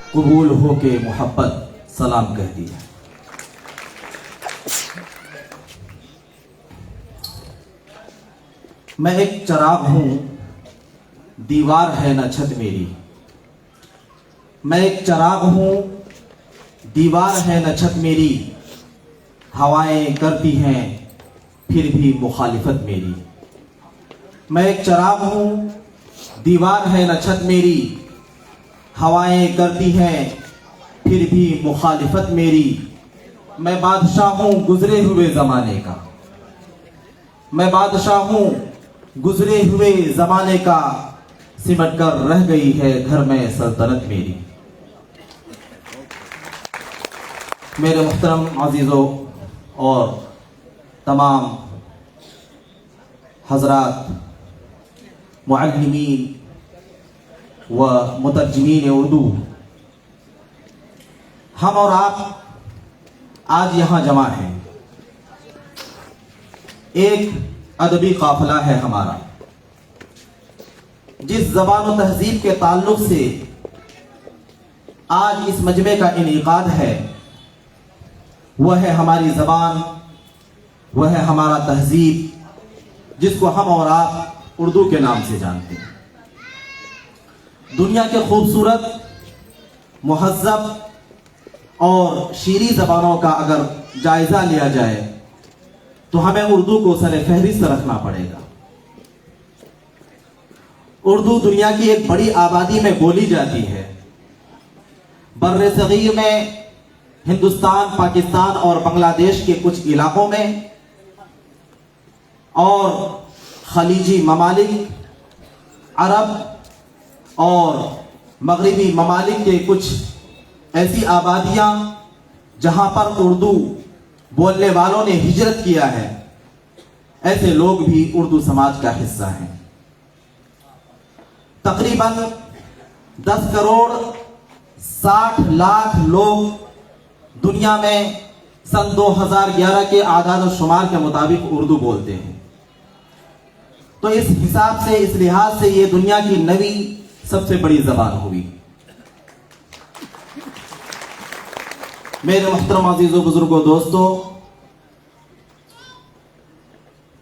कबूल हो के मोहब्बत सलाम कह दिया। मैं एक चराग हूं, दीवार है न छत मेरी। मैं एक चराग हूं, दीवार है न छत मेरी। हवाएं करती हैं फिर भी मुखालिफत मेरी। मैं एक चराग हूं, दीवार है न छत मेरी। हवाएं करती हैं फिर भी मुखालिफत मेरी। मैं बादशाह हूं गुजरे हुए जमाने का। मैं बादशाह हूं गुजरे हुए जमाने का। सिमट कर रह गई है घर में सल्तनत मेरी। मेरे मुहतरम अजीजों और तमाम हजरात मुअल्लिमीन व मुतर्जमीन उर्दू, हम और आप आज यहाँ जमा हैं। एक अदबी काफिला है हमारा। जिस ज़बान व तहजीब के ताल्लुक से आज इस मजमे का इनेकाद है, वह है हमारी ज़बान, वह है हमारा तहजीब, जिसको हम और आप उर्दू के नाम से जानते हैं। दुनिया के खूबसूरत, मुहज़्ज़ब और शीरी ज़बानों का अगर जायज़ा लिया जाए तो हमें उर्दू को सरे फहरिस्त रखना पड़ेगा। उर्दू दुनिया की एक बड़ी आबादी में बोली जाती है। बर्रे सगीर में हिंदुस्तान, पाकिस्तान और बांग्लादेश के कुछ इलाकों में और खलीजी ममालिक, अरब और मगरिबी ममालिक के कुछ ऐसी आबादियां जहां पर उर्दू बोलने वालों ने हिजरत किया है, ऐसे लोग भी उर्दू समाज का हिस्सा हैं। तकरीबन 10 करोड़ 60 लाख लोग दुनिया में सन 2011 के आदाद शुमार के मुताबिक उर्दू बोलते हैं। तो इस हिसाब से, इस लिहाज से ये दुनिया की 9वीं सबसे बड़ी जबान हुई। मेरे मुहतरम अजीजों, बुजुर्गों, दोस्तों,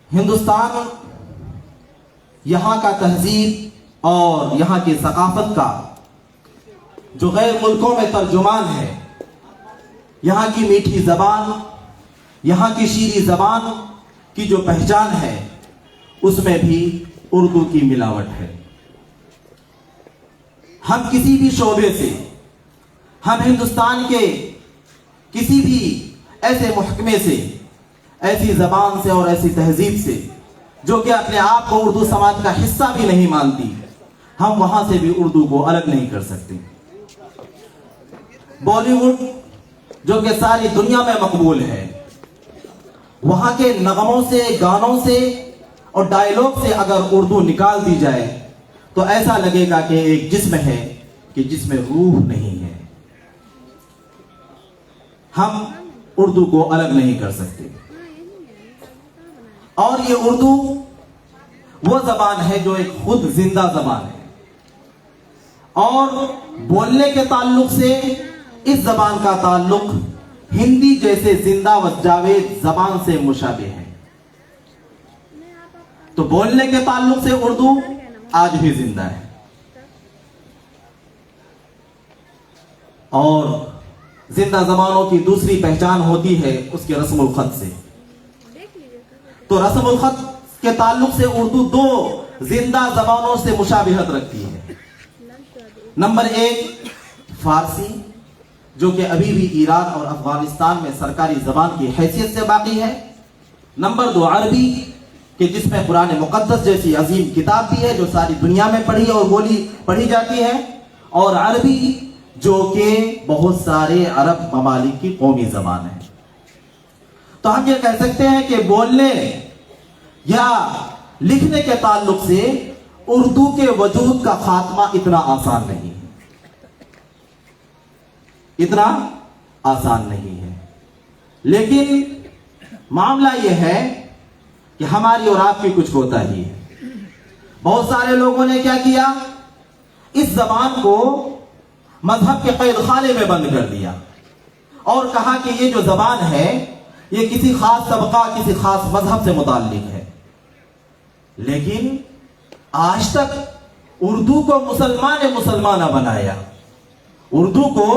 हिंदुस्तान यहां का तहजीब और यहां की सकाफत का जो गैर मुल्कों में तर्जुमान है, यहां की मीठी जबान, यहां की शीरी जबान की जो पहचान है, उसमें भी उर्दू की मिलावट है। हम किसी भी शोबे से, हम हिंदुस्तान के किसी भी ऐसे महकमे से, ऐसी जबान से और ऐसी तहजीब से जो कि अपने आप को उर्दू समाज का हिस्सा भी नहीं मानती, हम वहां से भी उर्दू को अलग नहीं कर सकते। बॉलीवुड जो कि सारी दुनिया में मकबूल है, वहां के नगमों से, गानों से और डायलॉग से अगर उर्दू निकाल दी जाए तो ऐसा लगेगा कि एक जिस्म है कि जिसमें रूह नहीं है। हम उर्दू को अलग नहीं कर सकते। और ये उर्दू वो जबान है जो एक खुद जिंदा जबान है और बोलने के ताल्लुक से इस जबान का ताल्लुक हिंदी जैसे जिंदा व जावेद जबान से मुशाबे है। तो बोलने के ताल्लुक से उर्दू आज भी जिंदा है। और जिंदा जबानों की दूसरी पहचान होती है उसके रस्मुल खत से। तो रस्मुल खत के ताल्लुक से उर्दू 2 जिंदा जबानों से मुशाबिहत रखती है। नंबर 1 फारसी, जो कि अभी भी ईरान और अफगानिस्तान में सरकारी जबान की हैसियत से बाकी है। नंबर 2 अरबी, कि जिसमें कुरान मुकद्दस जैसी अजीम किताब भी है जो सारी दुनिया में पढ़ी और पढ़ी जाती है। और अरबी जो कि बहुत सारे अरब ममालिक की कौमी जबान है। तो हम ये कह सकते हैं कि बोलने या लिखने के ताल्लुक से उर्दू के वजूद का खात्मा इतना आसान नहीं है, इतना आसान नहीं है। लेकिन मामला यह है कि हमारी और आपकी कुछ कोताही है। बहुत सारे लोगों ने क्या किया, इस जबान को मजहब के कैद खाने में बंद कर दिया और कहा कि ये जो जबान है ये किसी खास तबका, किसी खास मजहब से मुताल्लिक है। लेकिन आज तक उर्दू को मुसलमाना बनाया, उर्दू को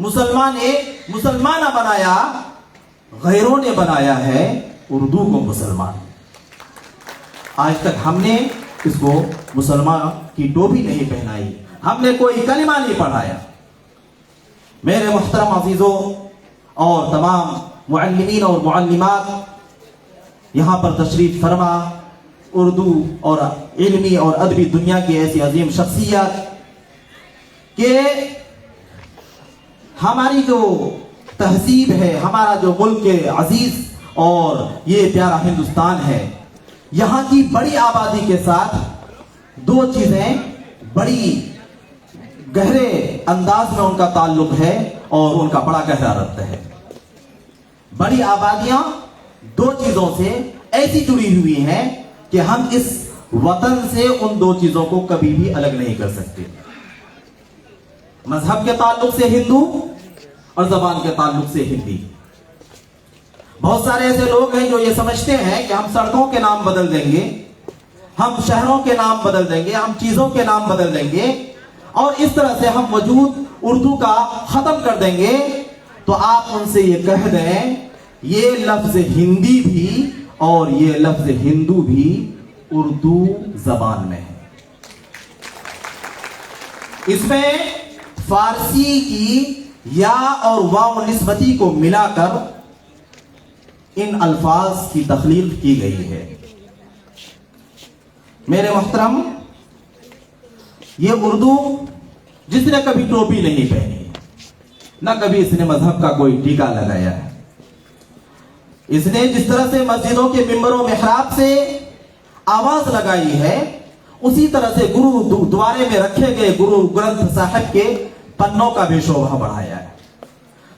मुसलमाना बनाया, गैरों ने बनाया है उर्दू को मुसलमान। आज तक हमने इसको मुसलमान की टोपी नहीं पहनाई, हमने कोई कलिमा नहीं पढ़ाया। मेरे मुहतरम अजीजों और तमाम मुअल्लिमीन और मुअल्लिमात यहां पर तशरीफ फरमा, उर्दू और इल्मी और अदबी दुनिया की ऐसी अजीम शख्सियत के हमारी जो तहजीब है, हमारा जो मुल्क के अजीज और ये प्यारा हिंदुस्तान है, यहां की बड़ी आबादी के साथ दो चीजें बड़ी गहरे अंदाज में उनका ताल्लुक है और उनका बड़ा गहरा रब्त है। बड़ी आबादियां दो चीजों से ऐसी जुड़ी हुई हैं कि हम इस वतन से उन दो चीजों को कभी भी अलग नहीं कर सकते। मजहब के ताल्लुक से हिंदू और जबान के ताल्लुक से हिंदी। बहुत सारे ऐसे लोग हैं जो ये समझते हैं कि हम सड़कों के नाम बदल देंगे, हम शहरों के नाम बदल देंगे, हम चीजों के नाम बदल देंगे और इस तरह से हम मौजूद उर्दू का खत्म कर देंगे। तो आप उनसे ये कह दें, ये लफ्ज हिंदी भी और ये लफ्ज हिंदू भी उर्दू जबान में है। इसमें फारसी की या और वाव निस्बती को मिलाकर इन अल्फाज की तख्लीक की गई है। मेरे मोहतरम, ये उर्दू जिसने कभी टोपी नहीं पहनी, ना कभी इसने मजहब का कोई टीका लगाया है, इसने जिस तरह से मस्जिदों के मिंबरों मेहराब से आवाज लगाई है, उसी तरह से गुरुद्वारे में रखे गए गुरु ग्रंथ साहिब के पन्नों का भी शोभा बढ़ाया है।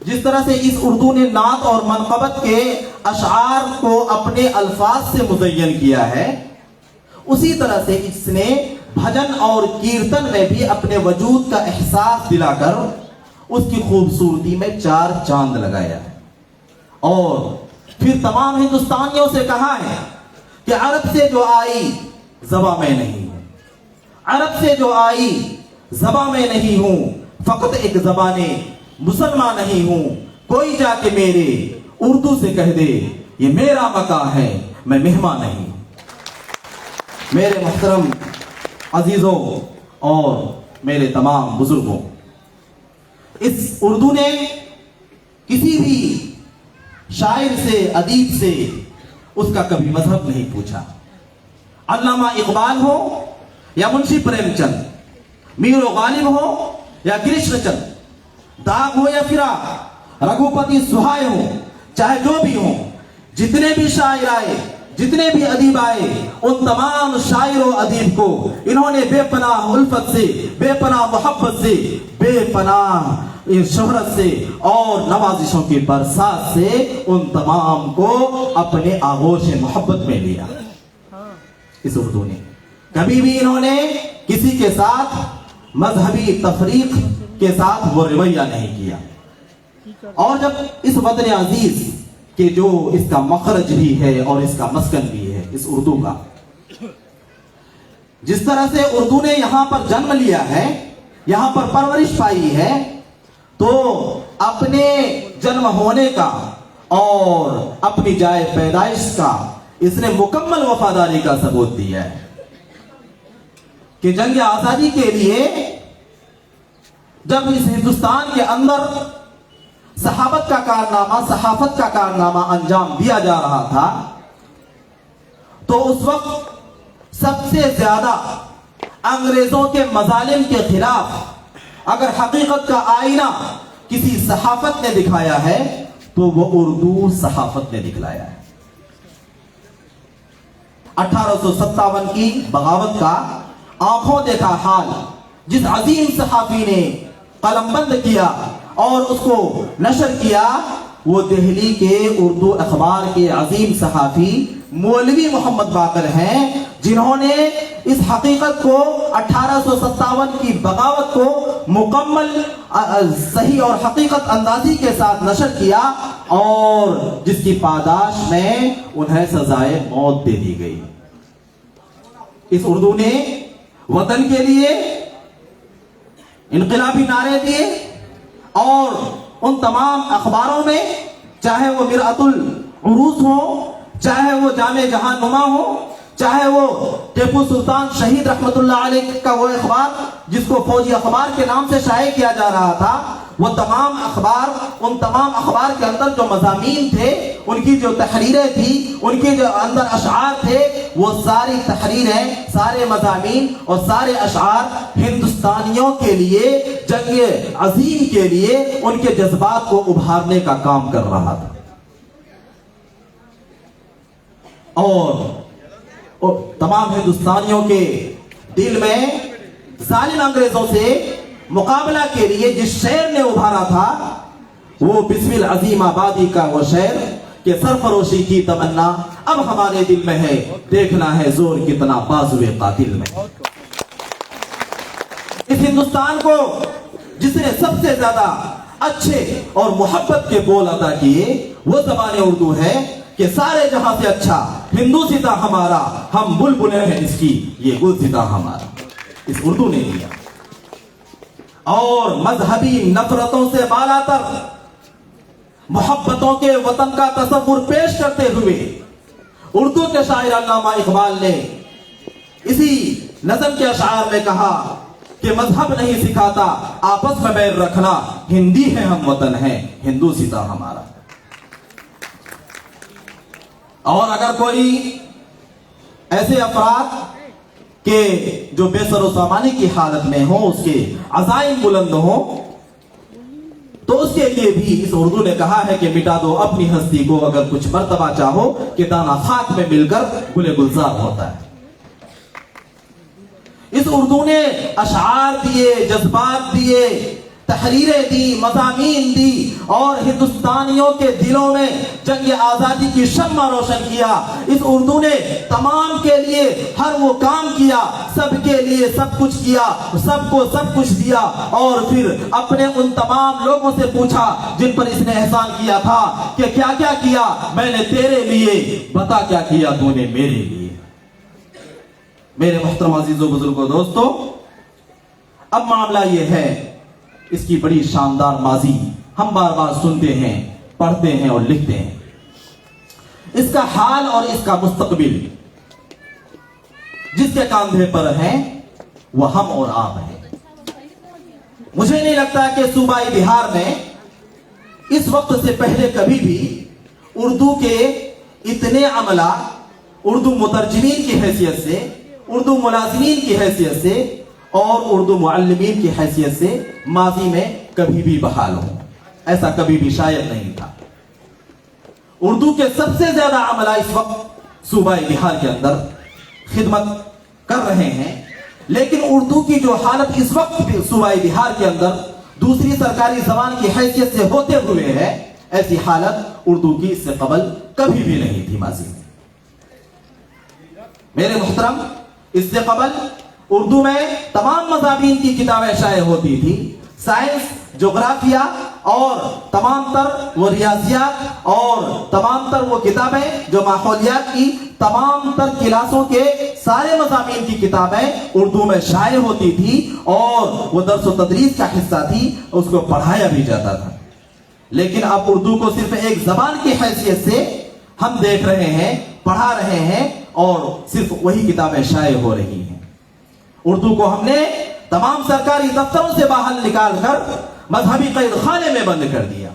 जिस तरह से इस उर्दू ने नात और मनकबत के अशआर को अपने अल्फाज से मुज़य्यन किया है, उसी तरह से इसने भजन और कीर्तन में भी अपने वजूद का एहसास दिलाकर उसकी खूबसूरती में चार चांद लगाया है। और फिर तमाम हिंदुस्तानियों से कहा है कि अरब से जो आई ज़बा में नहीं हूं, अरब से जो आई ज़बा में नहीं हूं, फकत एक ज़बाने मुसलमान नहीं हूं। कोई जाके मेरे उर्दू से कह दे, ये मेरा मका है, मैं मेहमान नहीं। मेरे मोहतरम अजीजों और मेरे तमाम बुजुर्गों, इस उर्दू ने किसी भी शायर से, अदीब से उसका कभी मजहब नहीं पूछा। अल्लामा इकबाल हो या मुंशी प्रेमचंद, मीर गालिब हो या कृष्णचंद, दाग हो या फिराक, रघुपति सुहाय हो, चाहे जो भी हो, जितने भी शायर आए, जितने भी अदीब आए, उन तमाम शायर और अदीब को इन्होंने बेपनाह उल्फत से, बेपनाह मोहब्बत से, बेपनाह शोहरत से और नवाजिशों की बरसात से उन तमाम को अपने आगोश मोहब्बत में लिया। इस उर्दू ने कभी भी इन्होंने किसी के साथ मजहबी तफरीक के साथ वो रवैया नहीं किया। और जब इस वतन अजीज के जो इसका मखरज भी है और इसका मस्कन भी है इस उर्दू का, जिस तरह से उर्दू ने यहां पर जन्म लिया है, यहां पर परवरिश पाई है, तो अपने जन्म होने का और अपनी जाए पैदाइश का इसने मुकम्मल वफादारी का सबूत दिया है कि जंग आजादी के लिए जब इस हिंदुस्तान के अंदर सहाबत का कारनामा, सहाफत का कारनामा अंजाम दिया जा रहा था, तो उस वक्त सबसे ज्यादा अंग्रेजों के मजालिम के खिलाफ अगर हकीकत का आईना किसी सहाफत ने दिखाया है तो वो उर्दू सहाफत ने दिखलाया है। 1857 की बगावत का आंखों देखा हाल जिस अजीम सहाफी ने कलमबंद किया और उसको नशर किया, वो दिल्ली के उर्दू अखबार के अजीम सहाफी मौलवी मोहम्मद बाकर हैं, जिन्होंने इस हकीकत को 1857 की बगावत को मुकम्मल सही और हकीकत अंदाजी के साथ नशर किया और जिसकी पादाश में उन्हें सजाए मौत दे दी गई। इस उर्दू ने वतन के लिए इनकलाबी नारे दिए और उन तमाम अखबारों में, चाहे वो मिरअतुल उरूस हो, चाहे वो जामे जहां नुमा हो, चाहे वो टीपू सुल्तान शहीद रहमतुल्लाह अलैह का वो अखबार जिसको फौजी अखबार के नाम से शाये किया जा रहा था, वो तमाम अखबार, उन तमाम अखबार के अंदर जो मज़ामीन थे, उनकी जो तहरीरें थी, उनके जो अंदर अशआर थे, वो सारी तहरीरें, सारे मज़ामीन और सारे अशआर हिंदुस्तानियों के लिए, जंग अजीम के लिए उनके जज्बात को उभारने का काम कर रहा था। और तमाम हिंदुस्तानियों के दिल में जालिम अंग्रेजों से मुकाबला के लिए जिस शेर ने उभारा था, वो बिस्मिल अजीम आबादी का वो शेर कि सरफरोशी की तमन्ना अब हमारे दिल में है, देखना है जोर कितना बाजुए कातिल में। इस हिंदुस्तान को जिसने सबसे ज्यादा अच्छे और मोहब्बत के बोल अदा किए, वो ज़बान उर्दू है कि सारे जहां से अच्छा हिंदुस्तान हमारा, हम बुलबुलें हैं इसकी, ये गुलसिता हमारा। इस उर्दू ने दिया। और मजहबी नफरतों से बालातर मोहब्बतों के वतन का तस्वुर पेश करते हुए उर्दू के शायर अल्लामा इकबाल ने इसी नज़म के अशआर में कहा कि मजहब नहीं सिखाता आपस में बैर रखना, हिंदी है हम वतन है, हिंदुस्तान हमारा। और अगर कोई ऐसे अफराद के जो बेसरो सामानी की हालत में हो, उसके अज़ाइम बुलंद हो, तो उसके लिए भी इस उर्दू ने कहा है कि मिटा दो अपनी हस्ती को, अगर कुछ मर्तबा चाहो कि दाना खाक में मिलकर गुले गुलजार होता है। इस उर्दू ने अशआर दिए, जज्बात दिए, तहरीरें दी, मज़ामीन दी और हिंदुस्तानियों के दिलों में जंग आजादी की शम्मा रोशन किया। इस उर्दू ने तमाम के लिए हर वो काम किया, सबके लिए सब कुछ किया, सबको सब कुछ दिया और फिर अपने उन तमाम लोगों से पूछा जिन पर इसने एहसान किया था कि क्या क्या किया मैंने तेरे लिए, बता क्या किया तूने मेरे लिए। मेरे मोहतरम अजीजों बुजुर्गों दोस्तों, अब मामला यह है, इसकी बड़ी शानदार माजी हम बार बार सुनते हैं, पढ़ते हैं और लिखते हैं। इसका हाल और इसका मुस्तकबिल जिसके कंधे पर है वह हम और आप हैं। मुझे नहीं लगता कि सूबाई बिहार में इस वक्त से पहले कभी भी उर्दू के इतने अमला, उर्दू मुतरजमीन की हैसियत से, उर्दू मुलाजिमीन की हैसियत से और उर्दू मुअल्लिमीन की हैसियत से माजी में कभी भी बहाल हो, ऐसा कभी भी शायद नहीं था। उर्दू के सबसे ज्यादा अमला इस वक्त सूबाई बिहार के अंदर खिदमत कर रहे हैं, लेकिन उर्दू की जो हालत इस वक्त सूबाई बिहार के अंदर दूसरी सरकारी जबान की हैसियत से होते हुए है, ऐसी हालत उर्दू की इससे कबल कभी भी नहीं थी माजी में। मेरे मोहतरम, इससे कबल उर्दू में तमाम मज़ामीन की किताबें शाये होती थी। साइंस, जोग्राफिया और तमाम तर वो रियाजियात और तमाम तर वो किताबें जो माहौलियात की तमाम तर क्लासों के सारे मज़ामीन की किताबें उर्दू में शाये होती थी और वो दर्स व तदरीस का हिस्सा थी, उसको पढ़ाया भी जाता था। लेकिन अब उर्दू को सिर्फ एक जबान की हैसियत से हम देख रहे हैं, पढ़ा रहे हैं और सिर्फ वही किताबें शाये हो रही हैं। उर्दू को हमने तमाम सरकारी दफ्तरों से बाहर निकालकर मजहबी कैद खाने में बंद कर दिया।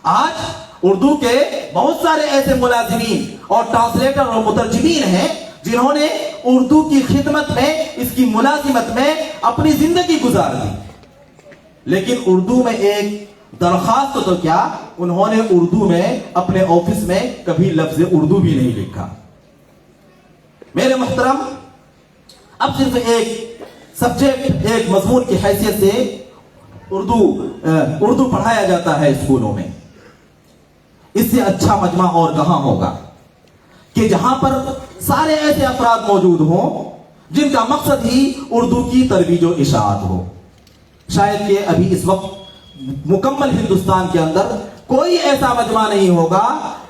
आज उर्दू के बहुत सारे ऐसे मुलाजिमीन और ट्रांसलेटर और मुतरजमीन हैं जिन्होंने उर्दू की खिदमत में, इसकी मुलाजिमत में अपनी जिंदगी गुजार दी, लेकिन उर्दू में एक दरखास्त तो क्या, उन्होंने उर्दू में अपने ऑफिस में कभी लफ्ज उर्दू भी नहीं लिखा। मेरे मोहतरम, अब सिर्फ एक सब्जेक्ट, एक मजमून की हैसियत से उर्दू पढ़ाया जाता है स्कूलों में। इससे अच्छा मजमा और कहां होगा कि जहां पर सारे ऐसे अफराद मौजूद हों जिनका मकसद ही उर्दू की तरवीज व इशाअत हो। शायद कि अभी इस वक्त मुकम्मल हिंदुस्तान के अंदर कोई ऐसा मजमा नहीं होगा,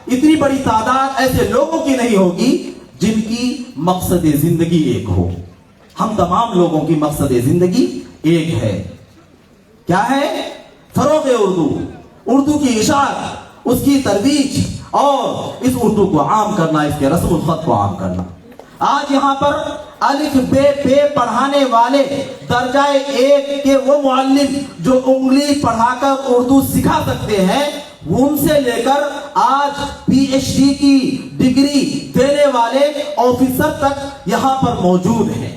इतनी बड़ी तादाद ऐसे लोगों की नहीं होगी जिनकी मकसद जिंदगी एक हो। हम तमाम लोगों की मकसद जिंदगी एक है। क्या है? फरोग उर्दू, उर्दू की इशाअत, उसकी तरवीज और इस उर्दू को आम करना, इसके रस्म खत को आम करना। आज यहां पर अलिफ बे पे पढ़ाने वाले दर्जाए एक के वो मुअल्लिम जो उंगली पढ़ाकर उर्दू सिखा सकते हैं, उनसे लेकर आज पीएचडी की डिग्री देने वाले ऑफिसर तक यहां पर मौजूद हैं।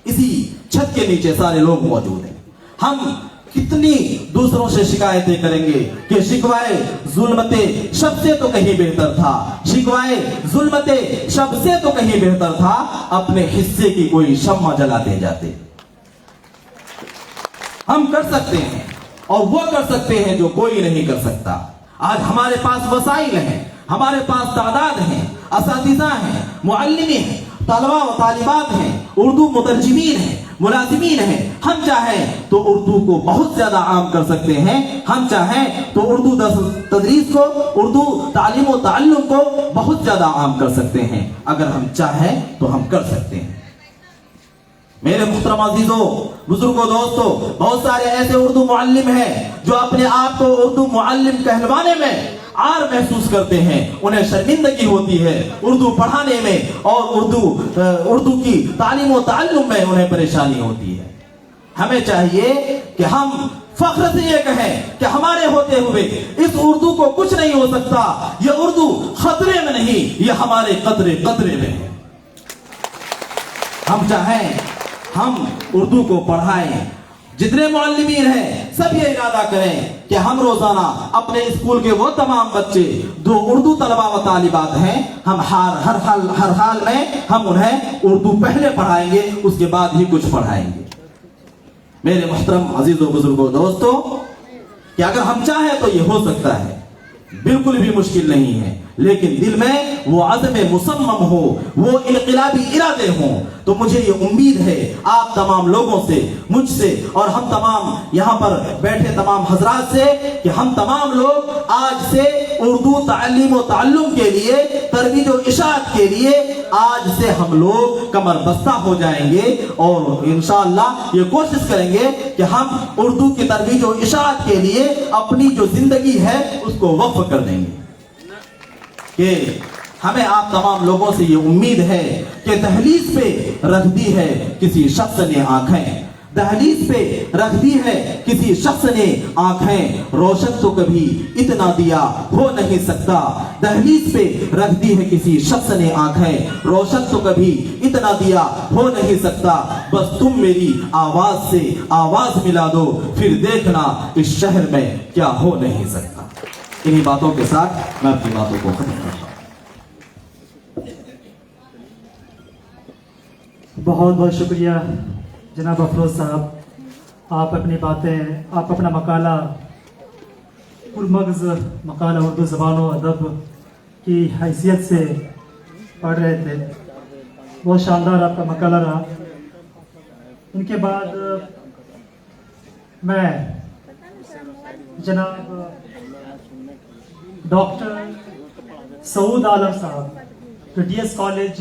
इसी छत के नीचे सारे लोग मौजूद हैं। हम कितनी दूसरों से शिकायतें करेंगे कि शिकवाए जुल्मते शब से तो कहीं बेहतर था, शिकवाए जुल्मते शब से तो कहीं बेहतर था, अपने हिस्से की कोई शम्मा जलाते जाते। हम कर सकते हैं और वो कर सकते हैं जो कोई नहीं कर सकता। आज हमारे पास वसाइल हैं, हमारे पास तादाद हैं, असातिज़ा हैं, मुअल्लिमी हैं, तलबा व तालिबात हैं, उर्दू मुतरजिमीन हैं, मुलाजिमीन हैं। हम चाहें तो उर्दू को बहुत ज्यादा आम कर सकते हैं। हम चाहें तो उर्दू तदरीस को, उर्दू तालीम व ताल्लुम को बहुत ज्यादा आम कर सकते हैं। अगर हम चाहें तो हम कर सकते हैं। मेरे मुहतरम अजीजों, बुजुर्गों, दोस्तों, बहुत सारे ऐसे उर्दू मुअल्लिम हैं जो अपने आप को उर्दू मुअल्लिम कहलवाने में आर महसूस करते हैं, उन्हें शर्मिंदगी होती है उर्दू पढ़ाने में और उर्दू की तालीम व ताल्लुम में उन्हें परेशानी होती है। हमें चाहिए कि हम फख्र से ये कहें कि हमारे होते हुए इस उर्दू को कुछ नहीं हो सकता। ये उर्दू खतरे में नहीं, ये हमारे कतरे कतरे में है। हम चाहें हम उर्दू को पढ़ाएं। जितने मुअल्लिमीन हैं सब ये इरादा करें कि हम रोजाना अपने स्कूल के वो तमाम बच्चे जो उर्दू तलबा व तालिबात हैं, हम हर हाल में हम उन्हें उर्दू पहले पढ़ाएंगे, उसके बाद ही कुछ पढ़ाएंगे। मेरे मुहतरम अजीजों, बुजुर्गों, दोस्तों, कि अगर हम चाहें तो ये हो सकता है, बिल्कुल भी मुश्किल नहीं है। लेकिन दिल में वो अज़्म मुसम्मम हो, वो इनक़िलाबी इरादे हों, तो मुझे ये उम्मीद है आप तमाम लोगों से, मुझसे और हम तमाम यहाँ पर बैठे तमाम हजरात से कि हम तमाम लोग आज से उर्दू तालीम व ताल्लुम के लिए, तरबीज व इशाअत के लिए आज से हम लोग कमर बस्ता हो जाएंगे और इंशाअल्लाह ये कोशिश करेंगे कि हम उर्दू की तरबीज व इशाअत के लिए अपनी जो जिंदगी है उसको वक्फ कर देंगे। कि हमें आप तमाम लोगों से ये उम्मीद है कि दहलीज पे रख दी है किसी शख्स ने आंखें, दहलीज पे रख दी है किसी शख्स ने आंखें, रोशन तो कभी इतना दिया हो नहीं सकता। दहलीज पे रख दी है किसी शख्स ने आंखें, रोशन तो कभी इतना दिया हो नहीं सकता। बस तुम मेरी आवाज से आवाज मिला दो, फिर देखना इस शहर में क्या हो नहीं सकता। इन्हीं बातों के साथ मैं अपनी बातों को खत्म करता हूं। बहुत बहुत शुक्रिया जनाब अफरोज साहब। आप अपनी बातें, आप अपना मकाला, पुरमग़ज़ मकाला उर्दू ज़बान व अदब की हैसियत से पढ़ रहे थे। बहुत शानदार आपका मकाला रहा। इनके बाद मैं जनाब डॉक्टर सऊद आलम साहब जो डीएस कॉलेज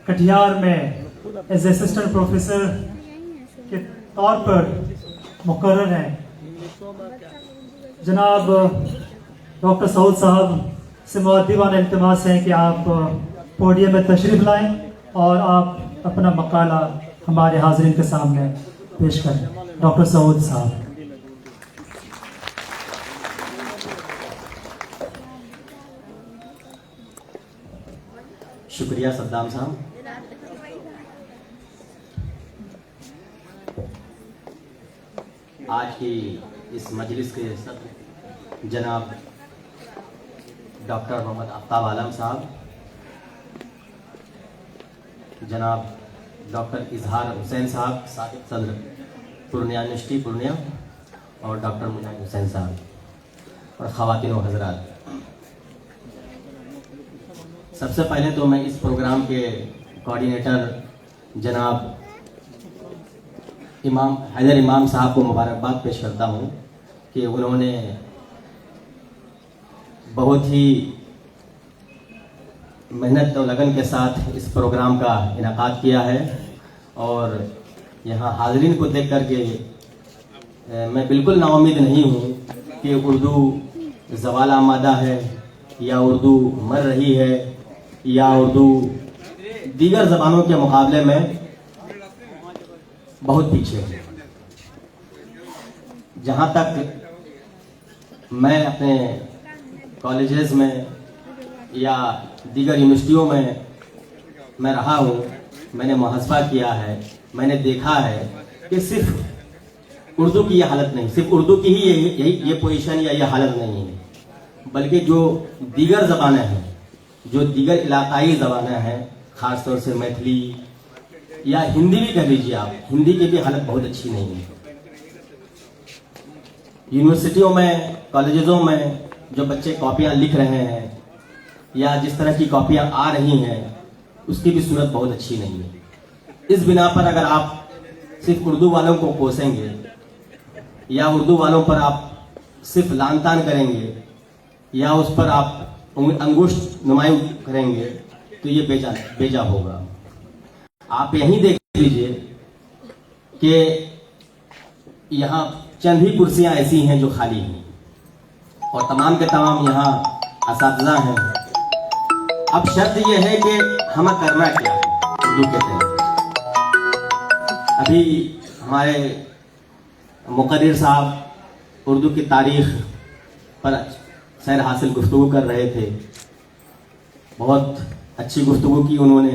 कटिहार में एज असिस्टेंट प्रोफेसर के तौर पर मुकर्रर हैं, जनाब डॉक्टर सऊद साहब से मुअद्दिबाना इल्तिमास है कि आप पोडियम में तशरीफ़ लाएं और आप अपना मकाला हमारे हाज़रीन के सामने पेश करें। डॉक्टर सऊद साहब। शुक्रिया सद्दाम साहब। आज की इस मजलिस के सत्र जनाब डॉक्टर मोहम्मद आफ्ताब आलम साहब, जनाब डॉक्टर इजहार हुसैन साहब साबिक़ सदर पूर्णिया यूनिवर्सिटी पूर्णिया और डॉक्टर मुनाइम हुसैन साहब और ख़वातीन व हज़रात, सबसे पहले तो मैं इस प्रोग्राम के कोऑर्डिनेटर जनाब इमाम हैदर इमाम साहब को मुबारकबाद पेश करता हूँ कि उन्होंने बहुत ही मेहनत और लगन के साथ इस प्रोग्राम का इनेकाद किया है। और यहाँ हाज़रीन को देख कर के मैं बिल्कुल नाउम्मीद नहीं हूँ कि उर्दू ज़वाल आमादा है या उर्दू मर रही है या उर्दू दीगर ज़बानों के मुकाबले में बहुत पीछे है। जहाँ तक मैं अपने कॉलेजेस में या दीगर यूनिवर्सिटियों में मैं रहा हूँ, मैंने मुहासबा किया है, मैंने देखा है कि सिर्फ उर्दू की ये हालत नहीं, सिर्फ उर्दू की ही ये पोजीशन या ये हालत नहीं है, बल्कि जो दीगर ज़बानें हैं, जो दीगर इलाकाई ज़बानें हैं, ख़ास तौर से मैथिली या हिंदी भी कह लीजिए आप, हिंदी की भी हालत बहुत अच्छी नहीं है। यूनिवर्सिटियों में, कॉलेजों में जो बच्चे कॉपियाँ लिख रहे हैं या जिस तरह की कॉपियाँ आ रही हैं, उसकी भी सूरत बहुत अच्छी नहीं है। इस बिना पर अगर आप सिर्फ उर्दू वालों को कोसेंगे या उर्दू वालों पर आप सिर्फ लान तान करेंगे या उस पर आप अंगुष्ठ नुमाई करेंगे तो ये बेजा होगा। आप यहीं देख लीजिए कि यहाँ चंद ही कुर्सियाँ ऐसी हैं जो खाली हैं और तमाम के तमाम यहाँ असातिज़ा हैं। अब शर्त यह है कि हमें करना क्या है उर्दू के तहत। अभी हमारे मुकर्रिर साहब उर्दू की तारीख पर सैर हासिल गुफ्तगू कर रहे थे, बहुत अच्छी गुफ्तगू की उन्होंने,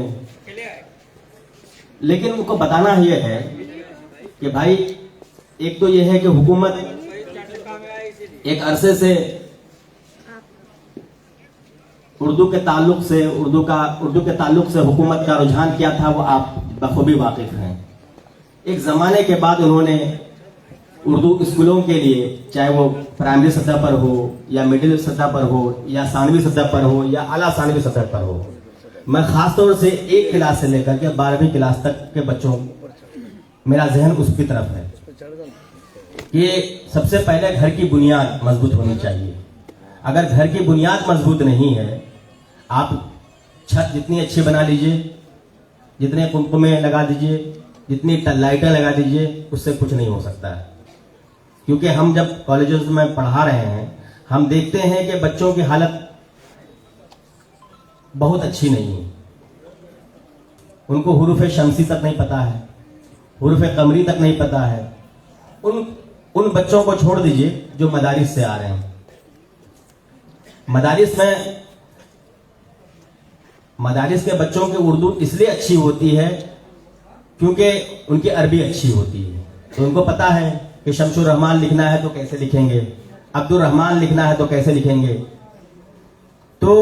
लेकिन उनको बताना यह है कि भाई एक तो यह है कि हुकूमत एक अरसे से उर्दू के ताल्लुक से हुकूमत का रुझान क्या था वो आप बखूबी वाकिफ हैं। एक ज़माने के बाद उन्होंने उर्दू स्कूलों के लिए, चाहे वो प्राइमरी सतह पर हो या मिडिल सतह पर हो या सानवी सतह पर हो या आला सानवी सतह पर हो, मैं ख़ास तौर से 1 क्लास से लेकर के 12वीं क्लास तक के बच्चों, मेरा जहन उसकी तरफ है कि सबसे पहले घर की बुनियाद मजबूत होनी चाहिए। अगर घर की बुनियाद मजबूत नहीं है, आप छत जितनी अच्छी बना लीजिए, जितने कुमकुमे लगा दीजिए, जितनी लाइटें लगा दीजिए, उससे कुछ नहीं हो सकता है। क्योंकि हम जब कॉलेजेस में पढ़ा रहे हैं, हम देखते हैं कि बच्चों की हालत बहुत अच्छी नहीं है। उनको हुरूफ शमसी तक नहीं पता है, हुरूफ कमरी तक नहीं पता है। उन बच्चों को छोड़ दीजिए जो मदारिस से आ रहे हैं। मदारिस के बच्चों की उर्दू इसलिए अच्छी होती है क्योंकि उनकी अरबी अच्छी होती है। तो उनको पता है कि शमशुर रहमान लिखना है तो कैसे लिखेंगे, अब्दुल रहमान लिखना है तो कैसे लिखेंगे। तो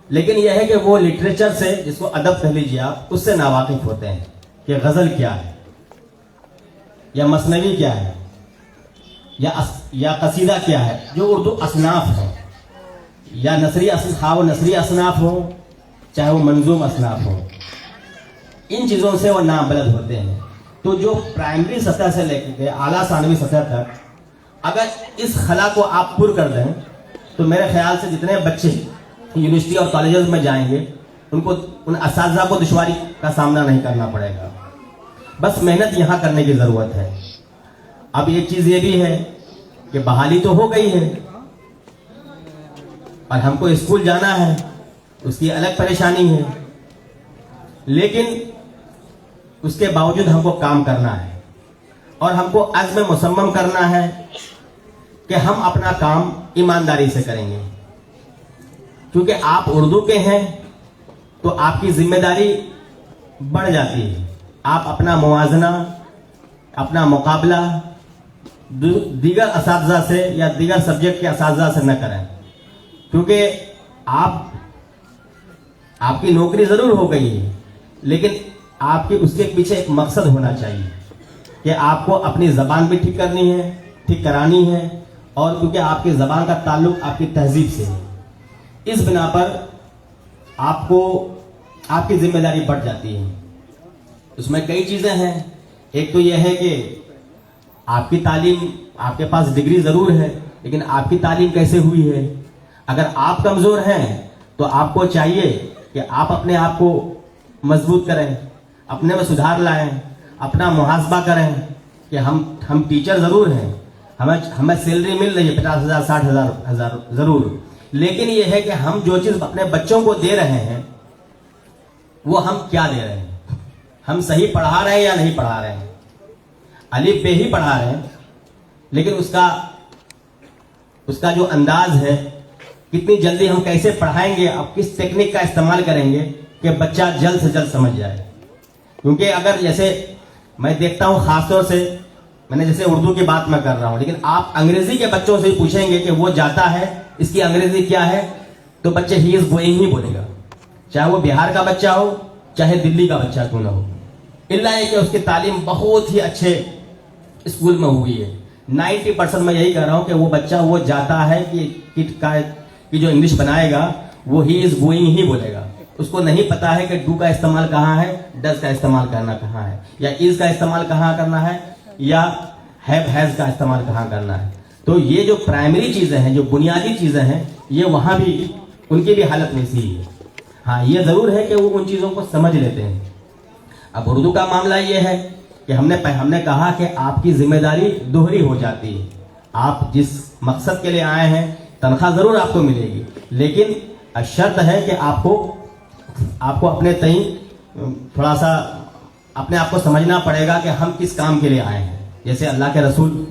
लेकिन यह है कि वो लिटरेचर से, जिसको अदब कह लीजिए आप, उससे नावाकिफ होते हैं कि गजल क्या है या मसनवी क्या है या कसीदा क्या है, जो उर्दू असनाफ है, या नसरी असनाफ हो, चाहे वो मंजूम असनाफ हो, इन चीज़ों से वो नाबलद होते हैं। तो जो प्राइमरी सतह से लेकर आला सानवी सतह तक अगर इस खला को आप पुर कर दें तो मेरे ख्याल से जितने बच्चे यूनिवर्सिटी और कॉलेजेस में जाएंगे उनको, उन असातिज़ा को दुश्वारी का सामना नहीं करना पड़ेगा। बस मेहनत यहाँ करने की ज़रूरत है। अब एक चीज़ ये भी है कि बहाली तो हो गई है और हमको स्कूल जाना है, उसकी अलग परेशानी है, लेकिन उसके बावजूद हमको काम करना है और हमको अज़्म मुसम्मम करना है कि हम अपना काम ईमानदारी से करेंगे। क्योंकि आप उर्दू के हैं तो आपकी जिम्मेदारी बढ़ जाती है। आप अपना मुवाजना, अपना मुकाबला दीगर असातिज़ा से या दीगर सब्जेक्ट के असातिज़ा से न करें, क्योंकि आपकी नौकरी ज़रूर हो गई है, लेकिन आपके उसके पीछे एक मकसद होना चाहिए कि आपको अपनी ज़बान भी ठीक करनी है, ठीक करानी है, और क्योंकि आपकी ज़बान का ताल्लुक आपकी तहजीब से है, इस बिना पर आपको आपकी जिम्मेदारी बढ़ जाती है। उसमें कई चीज़ें हैं एक तो यह है कि आपकी तालीम, आपके पास डिग्री जरूर है, लेकिन आपकी तालीम कैसे हुई है। अगर आप कमजोर हैं तो आपको चाहिए कि आप अपने आप को मजबूत करें, अपने में सुधार लाएं, अपना मुहासबा करें कि हम टीचर जरूर हैं, हमें सैलरी मिल रही है 50,000 60,000 जरूर, लेकिन यह है कि हम जो चीज अपने बच्चों को दे रहे हैं वो हम क्या दे रहे हैं, हम सही पढ़ा रहे हैं या नहीं पढ़ा रहे हैं। अलिफ बे ही पढ़ा रहे हैं, लेकिन उसका जो अंदाज है, कितनी जल्दी हम कैसे पढ़ाएंगे, अब किस टेक्निक का इस्तेमाल करेंगे कि बच्चा जल्द से जल्द समझ जाए। क्योंकि अगर जैसे मैं देखता हूं, खासतौर से मैंने जैसे उर्दू की बात मैं कर रहा हूं, लेकिन आप अंग्रेजी के बच्चों से पूछेंगे कि वो जाता है, इसकी अंग्रेजी क्या है, तो बच्चे ही इज गोइंग ही बोलेगा, चाहे वो बिहार का बच्चा हो चाहे दिल्ली का बच्चा क्यों ना हो, इल्ला है कि उसकी तालीम बहुत ही अच्छे स्कूल में हुई है। 90% मैं यही कह रहा हूं कि वो बच्चा वो जाता है कि जो इंग्लिश बनाएगा वो ही इज गोइंग ही बोलेगा। उसको नहीं पता है कि डू का इस्तेमाल कहाँ है, डज का इस्तेमाल करना कहाँ है, या इज का इस्तेमाल कहाँ करना है, या हैव हैज का इस्तेमाल कहाँ करना है। तो ये जो प्राइमरी चीजें हैं, जो बुनियादी चीजें हैं, ये वहां भी उनकी भी हालत वैसी ही है। हाँ, ये जरूर है कि वो उन चीजों को समझ लेते हैं। अब उर्दू का मामला ये है कि हमने कहा कि आपकी जिम्मेदारी दोहरी हो जाती है। आप जिस मकसद के लिए आए हैं, तनख्वाह जरूर आपको मिलेगी, लेकिन शर्त है कि आपको अपने तई थोड़ा सा अपने आप को समझना पड़ेगा कि हम किस काम के लिए आए हैं। जैसे अल्लाह के रसूल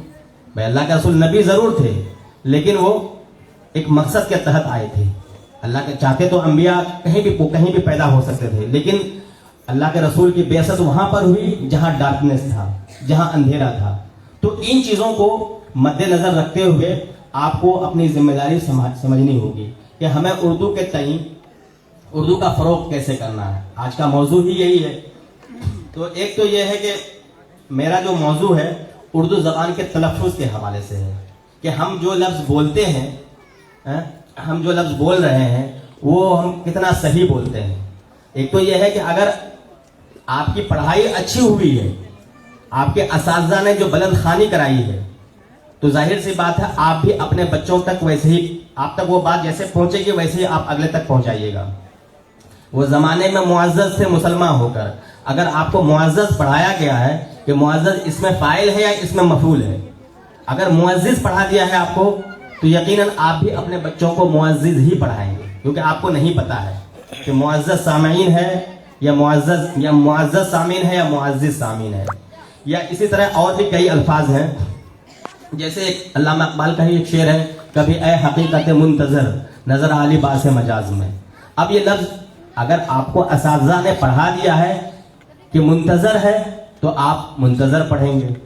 नबी जरूर थे, लेकिन वो एक मकसद के तहत आए थे। अल्लाह के चाहते तो अंबिया कहीं भी पैदा हो सकते थे, लेकिन अल्लाह के रसूल की बेअसत वहां पर हुई जहां डार्कनेस था, जहां अंधेरा था। तो इन चीजों को मद्देनजर रखते हुए आपको अपनी जिम्मेदारी समझनी होगी कि हमें उर्दू के तई उर्दू का फरोग कैसे करना है। आज का मौजू ही यही है। तो एक तो यह है कि मेरा जो मौजू है उर्दू जबान के तलफ़ुज़ के हवाले से है कि हम जो लफ्ज़ बोलते हैं, हम जो लफ्ज़ बोल रहे हैं वो हम कितना सही बोलते हैं। एक तो यह है कि अगर आपकी पढ़ाई अच्छी हुई है, आपके असातिज़ा ने जो बुलंद खानी कराई है, तो जाहिर सी बात है आप भी अपने बच्चों तक वैसे ही, आप तक वो बात जैसे पहुंचेगी वैसे ही आप अगले तक पहुंचाइएगा। वो जमाने में मुअज़्ज़ज़ से मुसलमान होकर अगर आपको मुअज़्ज़ज़ पढ़ाया गया है कि मुअज़्ज़ज़ इसमें फाइल है या इसमें मफूल है, अगर मुअज़्ज़िज़ पढ़ा दिया है आपको, तो यकीनन आप भी अपने बच्चों को मुअज़्ज़िज़ ही पढ़ाएंगे, क्योंकि आपको नहीं पता है कि मुअज़्ज़ज़ सामीन है या मुअज़्ज़ज़ सामीन है या मुअज़्ज़िज़ सामीन है। या इसी तरह और भी कई अल्फाज हैं। जैसे अल्लामा इकबाल का ही एक शेर है, कभी ए हकीकत मुंतजर नजर आली बासे मजाज में। अब ये लफ्ज अगर आपको असातिज़ा ने पढ़ा दिया है कि मुंतजर है, तो आप मुंतजर पढ़ेंगे।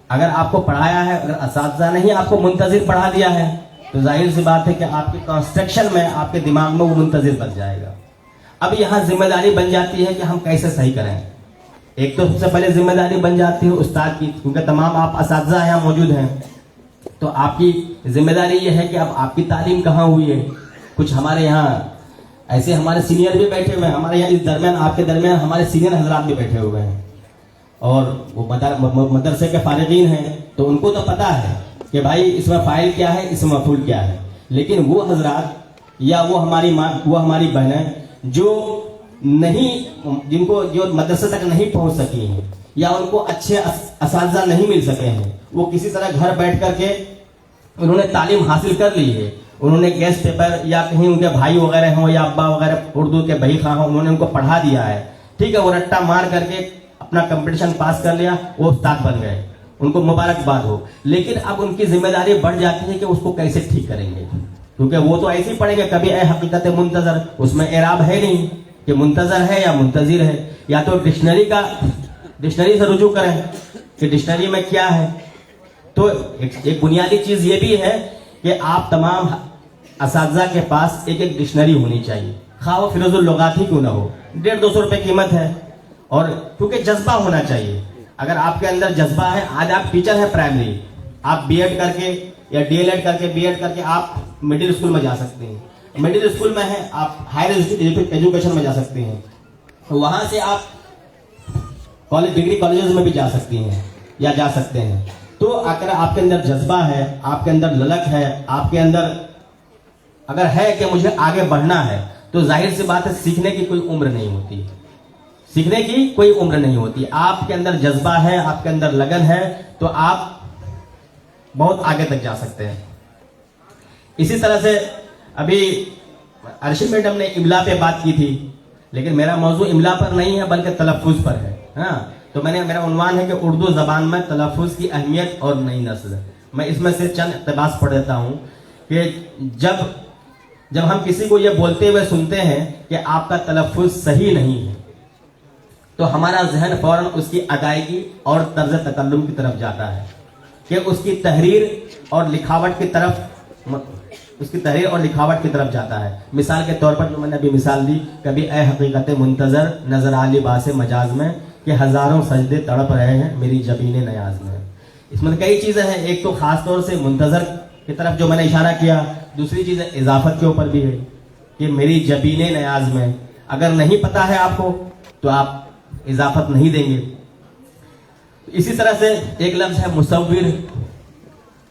अगर आपको पढ़ाया है, अगर असातिज़ा ने ही आपको मुंतजिर पढ़ा दिया है, तो जाहिर सी बात है कि आपके कंस्ट्रक्शन में, आपके दिमाग में वो मुंतजिर बन जाएगा। अब यहाँ जिम्मेदारी बन जाती है कि हम कैसे सही करें। एक तो सबसे पहले जिम्मेदारी बन जाती है उस्ताद की, क्योंकि तमाम आप असातिज़ा यहाँ मौजूद हैं, तो आपकी जिम्मेदारी ये है कि अब आपकी तालीम कहाँ हुई है। कुछ हमारे यहाँ ऐसे हमारे सीनियर भी बैठे हुए हैं, हमारे यहाँ इस दरमियान, आपके दरमियान हमारे सीनियर हजरात भी बैठे हुए हैं, और वो मदरसे के फारिगीन हैं, तो उनको तो पता है कि भाई इसमें फाइल क्या है, इसमें मफूल क्या है। लेकिन वो हजरात या वो हमारी माँ, वो हमारी बहनें जो मदरसे तक नहीं पहुंच सकी हैं, या उनको अच्छे असातिज़ा नहीं मिल सके हैं, वो किसी तरह घर बैठ करके उन्होंने तालीम हासिल कर ली है, उन्होंने गैस पेपर या कहीं उनके भाई वगैरह हों या अब्बा वगैरह उर्दू के बही खां हों, उन्होंने उनको पढ़ा दिया है, ठीक है, वो रट्टा मार करके अपना कंपटीशन पास कर लिया, वो उस्ताद बन गए, उनको मुबारकबाद हो। लेकिन अब उनकी जिम्मेदारी बढ़ जाती है कि उसको कैसे ठीक करेंगे, क्योंकि वो तो ऐसे ही पढ़ेंगे, कभी ए हकीकत मुंतजर, उसमें एराब है नहीं कि मुंतजर है या मुंतजिर है। या तो डिक्शनरी से रुजू करें कि डिक्शनरी में क्या है। तो एक बुनियादी चीज ये भी है कि आप तमाम असातिज़ा के पास एक एक डिक्शनरी होनी चाहिए, खा वो फिरोजुल लुगात ही क्यों ना हो, 150-200 रुपए कीमत है। और क्योंकि जज्बा होना चाहिए, अगर आपके अंदर जज्बा है, आज आप टीचर है प्राइमरी, आप बीएड करके या डीएलएड करके बीएड करके आप मिडिल स्कूल में जा सकते हैं, मिडिल स्कूल में है आप हायर एजुकेशन में जा सकते हैं, वहां से आप डिग्री कॉलेजेस में भी जा सकती हैं या जा सकते हैं। तो अगर आपके अंदर जज्बा है, आपके अंदर ललक है, आपके अंदर अगर है कि मुझे आगे बढ़ना है, तो जाहिर सी बात है सीखने की कोई उम्र नहीं होती, सीखने की कोई उम्र नहीं होती। आपके अंदर जज्बा है, आपके अंदर लगन है, तो आप बहुत आगे तक जा सकते हैं। इसी तरह से अभी अर्शी मैडम ने इमला पे बात की थी, लेकिन मेरा मौजू इमला पर नहीं है बल्कि तलफ़ुज़ पर है। हाँ, तो मेरा उन्वान है कि उर्दू जबान में तलफ़ुज़ की अहमियत और नई नस्ल। मैं इसमें से चंद इक़्तिबास पढ़ देता हूँ कि जब हम किसी को ये बोलते हुए सुनते हैं कि आपका तलफ़ुज़ सही नहीं है, तो हमारा जहन फौरन उसकी अदायगी और तर्ज तकल्लुम की तरफ जाता है कि उसकी तहरीर और लिखावट की तरफ जाता है। मिसाल के तौर पर जो मैंने अभी मिसाल दी, कभी ए हकीकत मुंतजर नजर आली बासे मजाज में कि हजारों सजदे तड़प रहे हैं मेरी जबीने नयाज में। इसमें कई चीजें हैं, एक तो खास तौर से मुंतजर की तरफ जो मैंने इशारा किया, दूसरी चीज इजाफत के ऊपर भी है कि मेरी जबीने नयाज में। अगर नहीं पता है आपको तो आप इजाफत नहीं देंगे। इसी तरह से एक लफ्ज है मुसव्विर,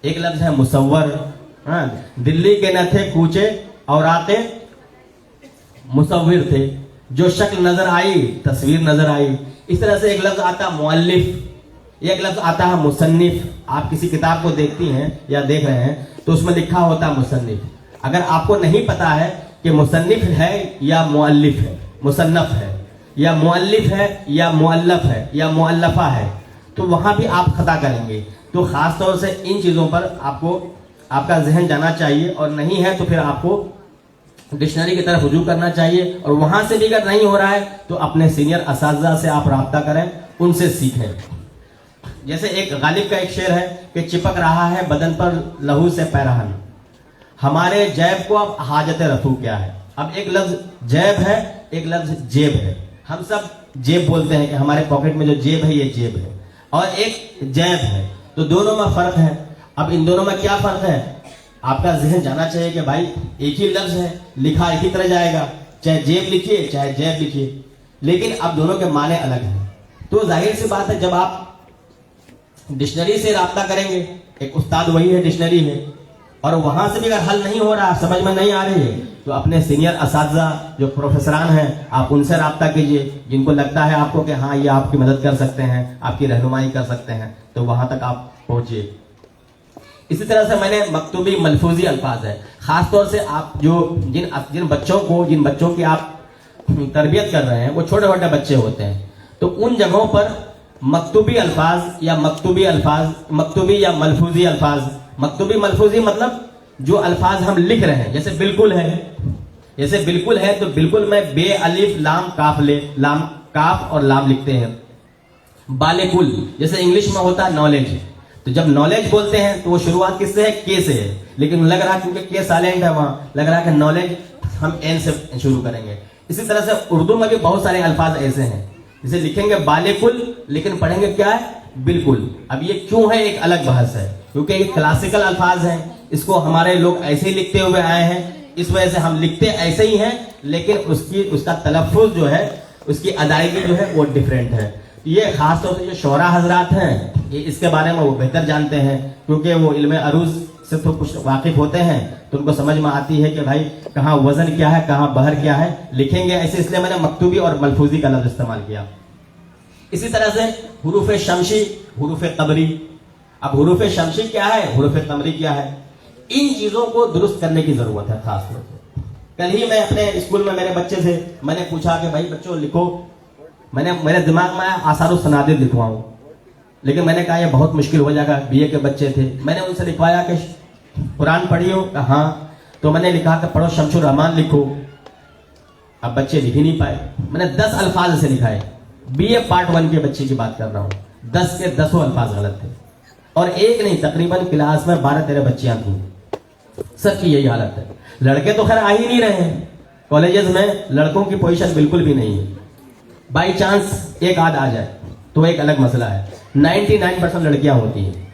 एक लफ्ज है मुसव्वर। हाँ, दिल्ली के न थे कूचे और आते मुसव्विर थे, जो शक्ल नजर आई तस्वीर नजर आई। इस तरह से एक लफ्ज आता मुअल्लिफ, एक लफ्ज आता है मुसन्निफ। आप किसी किताब को देखती हैं या देख रहे हैं तो उसमें लिखा होता है मुसन्निफ। अगर आपको नहीं पता है कि मुसन्निफ है या मुअल्लिफ है, मुसन्नफ है या मुअल्लिफ है या मुअल्लफ है या मुअल्लफा है, तो वहां भी आप खता करेंगे। तो खास तौर से इन चीजों पर आपका जहन जाना चाहिए, और नहीं है तो फिर आपको डिक्शनरी की तरफ रुजू करना चाहिए। और वहां से भी अगर नहीं हो रहा है तो अपने सीनियर असातिज़ा से आप राब्ता करें, उनसे सीखें। जैसे एक गालिब का एक शेर है कि चिपक रहा है बदन पर लहू से पैरहन, हमारे जैब को अब हाजत रफू क्या है। अब एक लफ्ज जैब है, एक लफ्ज जेब है। हम सब जेब बोलते हैं कि हमारे पॉकेट में जो जेब है ये जेब है, और एक जैब है, तो दोनों में फर्क है। अब इन दोनों में क्या फर्क है, आपका जहन जाना चाहिए कि भाई एक ही लफ्ज है, लिखा एक ही तरह जाएगा, चाहे जेब लिखिए चाहे जैब लिखिए, लेकिन अब दोनों के माने अलग हैं। तो जाहिर सी बात है जब आप डिक्शनरी से राब्ता करेंगे, एक उस्ताद वही है, डिक्शनरी है, और वहां से भी अगर हल नहीं हो रहा, समझ में नहीं आ रही है, तो अपने सीनियर असातिज़ा जो प्रोफेसरान हैं आप उनसे राब्ता कीजिए, जिनको लगता है आपको कि हाँ ये आपकी मदद कर सकते हैं, आपकी रहनुमाई कर सकते हैं, तो वहां तक आप पहुंचिए। इसी तरह से मैंने मकतूबी मलफूजी अल्फाज है, खास तौर से आप जो जिन बच्चों की आप तरबियत कर रहे हैं वो छोटे छोटे बच्चे होते हैं, तो उन जगहों पर मकतूबी अल्फाज या मकतूबी या मलफूजी अल्फाज, मकतूबी मलफूजी मतलब जो अल्फाज हम लिख रहे हैं, जैसे बिल्कुल है तो बिल्कुल में बे अलिफ लाम काफ और लाम लिखते हैं। बालेकुल जैसे इंग्लिश में होता है नॉलेज, तो जब नॉलेज बोलते हैं तो वो शुरुआत किससे है, के से है, लेकिन लग रहा है क्योंकि के साइलेंट है वहां, लग रहा है कि नॉलेज हम एन से शुरू करेंगे। इसी तरह से उर्दू में भी बहुत सारे अल्फाज ऐसे हैं, जिसे लिखेंगे बालेकुल लेकिन पढ़ेंगे क्या है, बिल्कुल। अब ये क्यों है एक अलग बहस है, क्योंकि ये क्लासिकल अल्फाज हैं, इसको हमारे लोग ऐसे ही लिखते हुए आए हैं, इस वजह से हम लिखते ऐसे ही हैं, लेकिन उसका तलफ़ुज़ जो है, उसकी अदायगी जो है वो डिफरेंट है। ये खास तौर से जो शोरा हजरात हैं, ये इसके बारे में वो बेहतर जानते हैं, क्योंकि वो इल्म अरूज से तो कुछ वाकिफ होते हैं, तो उनको समझ में आती है कि भाई कहाँ वजन क्या है, कहाँ बहर क्या है, लिखेंगे ऐसे, इसलिए मैंने मकतूबी और मलफूजी का लफ्ज इस्तेमाल किया। इसी तरह से हुरूफ शमशी, हुरूफ कमरी। अब हुरूफ शमशी क्या है, हुरूफ कमरी क्या है, इन चीजों को दुरुस्त करने की जरूरत है। खास तौर से कल ही मैं अपने स्कूल में मेरे बच्चे से मैंने पूछा कि भाई बच्चों लिखो, मेरे दिमाग में आसार सनादिर लिखवाऊं, लेकिन मैंने कहा यह बहुत मुश्किल हो जाएगा, बीए के बच्चे थे। मैंने उनसे लिखवाया कि कुरान पढ़ी हो, हाँ, तो मैंने लिखा कि पढ़ो शमशुर रहमान लिखो। अब बच्चे लिख ही नहीं पाए, मैंने 10 अल्फाज से लिखाए, बीए पार्ट 1 के बच्चे की बात कर रहा हूं, 10 के 10 अल्फाज गलत थे, और एक नहीं तकरीबन क्लास में 12-13 बच्चियां थी, सबकी यही हालत है। लड़के तो खैर आ ही नहीं रहे हैं, कॉलेजेस में लड़कों की पोजीशन बिल्कुल भी नहीं है, बाई चांस एक आध आ जाए तो एक अलग मसला है, 99% लड़कियां होती हैं।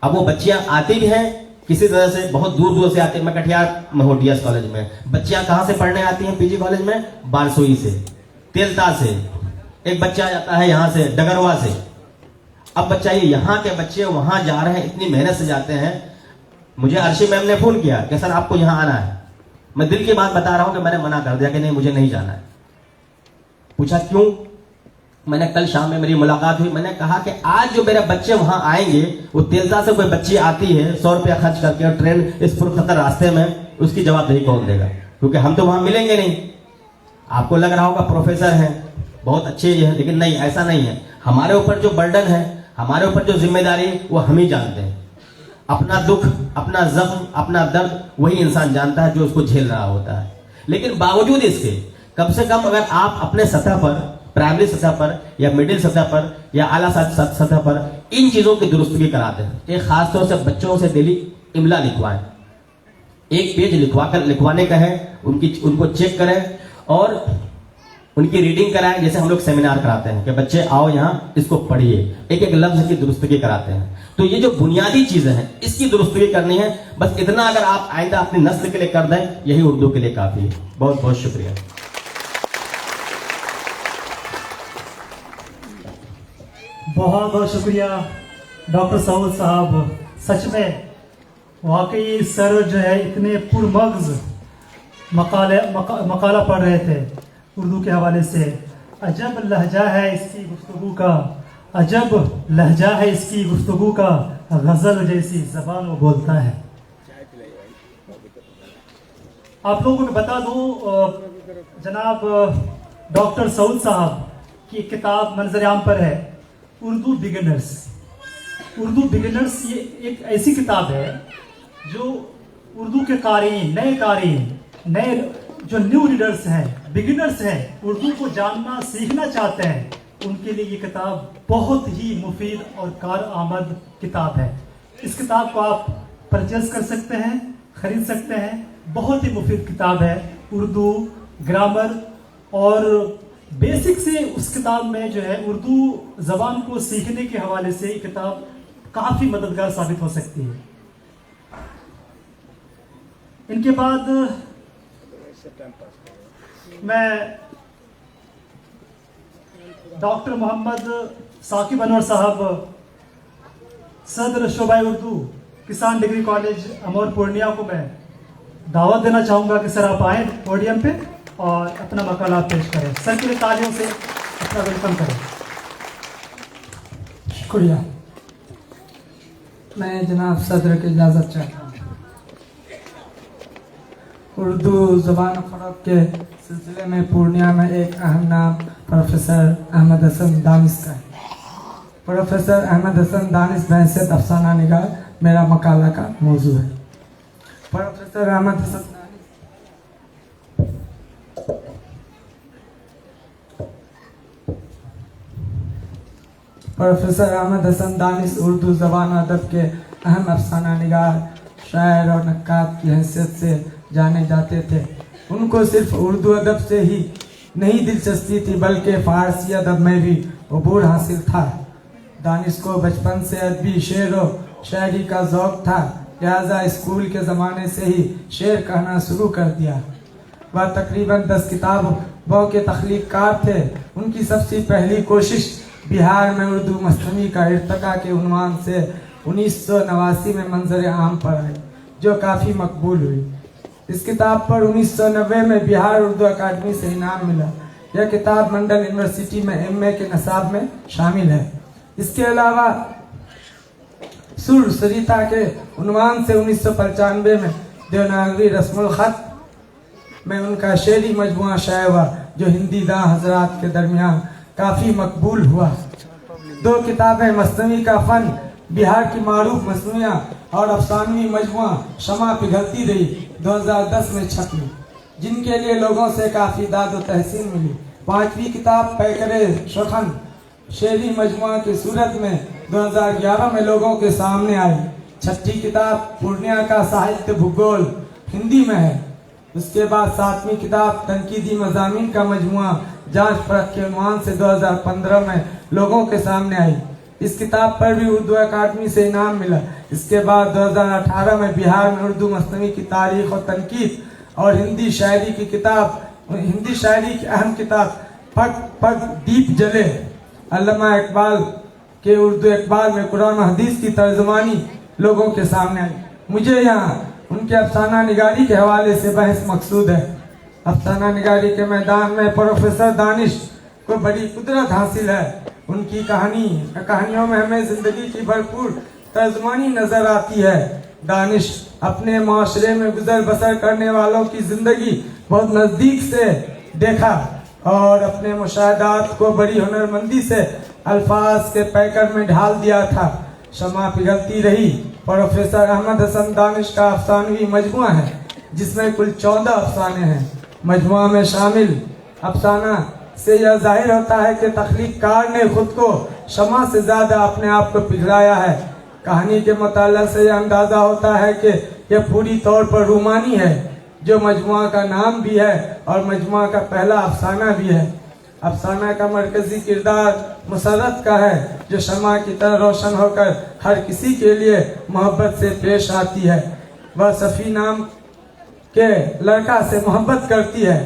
अब वो बच्चियां आती भी हैं किसी तरह से, बहुत दूर दूर से आती हैं। मैं कटिहार में हूं डीएस कॉलेज में, बच्चियां कहां से पढ़ने आती हैं पीजी कॉलेज में, बारसोई से, तेलता से, एक बच्चा जाता है यहाँ से डगरवा से, अब बच्चा ये यहाँ के बच्चे वहां जा रहे हैं, इतनी मेहनत से जाते हैं। मुझे अर्शी मैम ने फोन किया कि सर आपको यहाँ आना है। मैं दिल की बात बता रहा हूं कि मैंने मना कर दिया कि नहीं मुझे नहीं जाना है। पूछा क्यों? मैंने कल शाम में मेरी मुलाकात हुई, मैंने कहा कि आज जो मेरे बच्चे वहां आएंगे, वो तेलता से कोई बच्ची आती है 100 रुपया खर्च करके और ट्रेन इस पुरखतर रास्ते में, उसकी जवाबदेही कौन देगा? क्योंकि हम तो वहां मिलेंगे नहीं। आपको लग रहा होगा प्रोफेसर हैं बहुत अच्छे हैं, लेकिन नहीं, ऐसा नहीं है। हमारे ऊपर जो बर्डन है, हमारे ऊपर जो जिम्मेदारी, वो हम ही जानते हैं। अपना दुख, अपना जख्म, अपना दर्द वही इंसान जानता है जो उसको झेल रहा होता है। लेकिन बावजूद इसके कम से कम अगर आप अपने सतह पर, प्राइमरी सतह पर या मिडिल सतह पर या आला सतह पर इन चीजों की दुरुस्तगी कराते हैं। एक खासतौर से बच्चों से डेली इमला लिखवाएं, एक पेज लिखवाने का है, उनको चेक करें और उनकी रीडिंग कराएं। जैसे हम लोग सेमिनार कराते हैं कि बच्चे आओ यहाँ, इसको पढ़िए, एक एक लफ्ज की दुरुस्तगी कराते हैं। तो ये जो बुनियादी चीजें हैं, इसकी दुरुस्तगी करनी है। बस इतना अगर आप आइंदा अपनी नस्ल के लिए कर दें, यही उर्दू के लिए काफी है। बहुत बहुत शुक्रिया। बहुत बहुत शुक्रिया डॉक्टर सऊद साहब। सच में वाकई सर जो है इतने पुरमग्ज मकाला पढ़ रहे थे उर्दू के हवाले से। अजब लहजा है इसकी गुफ्तगू का, अजब लहजा है इसकी गुफ्तगू का, गज़ल जैसी ज़बान वो बोलता है। आप लोगों को बता दूं, जनाब डॉक्टर सऊद साहब की किताब मंजर आम पर है, उर्दू बिगिनर्स। उर्दू बिगिनर्स ये एक ऐसी किताब है जो उर्दू के क़ारीन, नए जो न्यू रीडर्स हैं, बिगिनर्स हैं, उर्दू को जानना सीखना चाहते हैं, उनके लिए ये किताब बहुत ही मुफीद और कारआमद किताब है। इस किताब को आप परचेज कर सकते हैं, खरीद सकते हैं। बहुत ही मुफीद किताब है। उर्दू ग्रामर और बेसिक से उस किताब में जो है उर्दू जबान को सीखने के हवाले से ये किताब काफी मददगार साबित हो सकती है। इनके बाद मैं डॉक्टर मोहम्मद साकिब अनवर साहब, सदर शोबा उर्दू, किसान डिग्री कॉलेज अमोर पूर्णिया को मैं दावत देना चाहूँगा कि सर आप आएँ पोडियम पे और अपना मकाला पेश करें। सर के लिए तालियों से अपना वेलकम करें। शुक्रिया। मैं जनाब सदर की इजाज़त चाहता हूँ। उर्दू ज़बान फ़रोग़ के सिलसिले में पूर्णिया में एक अहम नाम प्रोफेसर अहमद हसन दानिश का है। प्रोफेसर अहमद हसन दानिश बहैसियत अफसाना निगार मेरा मकाला का मौजू है। प्रोफेसर अहमद हसन प्रोफेसर अहमद हसन दानिश उर्दू ज़बान अदब के अहम अफसाना निगार, शायर और नक्काद की हैसियत से जाने जाते थे। उनको सिर्फ उर्दू अदब से ही नहीं दिलचस्पी थी, बल्कि फ़ारसी अदब में भी अबूर हासिल था। दानिश को बचपन से अदबी शेर और शायरी का ज़ौक़ था, लिहाजा स्कूल के ज़माने से ही शेर कहना शुरू कर दिया। वह तकरीबन 10 किताबों के तख्लीक़कार थे। उनकी सबसे पहली कोशिश बिहार में उर्दू मस्तमी का इर्तका के उन्वान से 1989 में मंजर आम पर आई, जो काफ़ी मकबूल हुई। इस किताब पर 1990 में बिहार उर्दू अकादमी से इनाम मिला। यह किताब मंडल यूनिवर्सिटी में MA के नसाब में शामिल है। इसके अलावा सुर सरिता के उन्वान से 1995 में देवनागरी रस्मुल ख़त में उनका शेरी मजमुआ शाया हुआ, जो हिंदी दां हजरात के दरमियान काफ़ी मकबूल हुआ। 2 किताबें मस्तमी का फ़न, बिहार की मारूफ मसनूया और अफसानवी मजमुआ शमा पिघलती रही 2010 में छपी, जिनके लिए लोगों से काफ़ी दाद व तहसीन मिली। 5वीं किताब पैकरे शखन शेरी मजमुआ की सूरत में 2011 में लोगों के सामने आई। 6ठी किताब पूर्णिया का साहित्य भूगोल हिंदी में है। उसके बाद 7वीं किताब तनकीदी मज़ामीन का मजमुआ जांच परख के उन्वान से 2015 में लोगों के सामने आई। इस किताब पर भी उर्दू अकादमी से इनाम मिला। इसके बाद 2018 में बिहार में उर्दू मसनवी की तारीख और तनकीद और हिंदी शायरी की अहम किताब पग पग दीप जले। अल्लामा इकबाल के उर्दू इकबाल में कुरान हदीस की तर्जुमानी लोगों के सामने आई। मुझे यहाँ उनके अफसाना निगारी के हवाले से बहस मकसूद है। अफसाना निगारी के मैदान में प्रोफेसर दानिश को बड़ी कुदरत हासिल है। उनकी कहानियों में हमें जिंदगी की भरपूर तर्जुमानी नजर आती है। दानिश अपने माशरे में गुजर बसर करने वालों की जिंदगी बहुत नजदीक से देखा और अपने मुशाहदात को बड़ी हुनरमंदी से अल्फाज के पैकर में ढाल दिया था। शमा पिघलती रही प्रोफेसर अहमद हसन दानिश का अफसानवी मजमुआ है जिसमें कुल 14 अफसाने हैं। मजमुआ में शामिल अफसाना से यह जाहिर होता है कि तख्लीक़कार ने खुद को शमा से ज्यादा अपने आप को पिघलाया है। कहानी के मुताला से यह अंदाजा होता है कि यह पूरी तौर पर रूमानी है, जो मजमुआ का नाम भी है और मजमुआ का पहला अफसाना भी है। अफसाना का मरकजी किरदार मुसर्रत का है, जो शमा की तरह रोशन होकर हर किसी के लिए मोहब्बत से पेश आती है। वह सफ़ी नाम के लड़का से मोहब्बत करती है।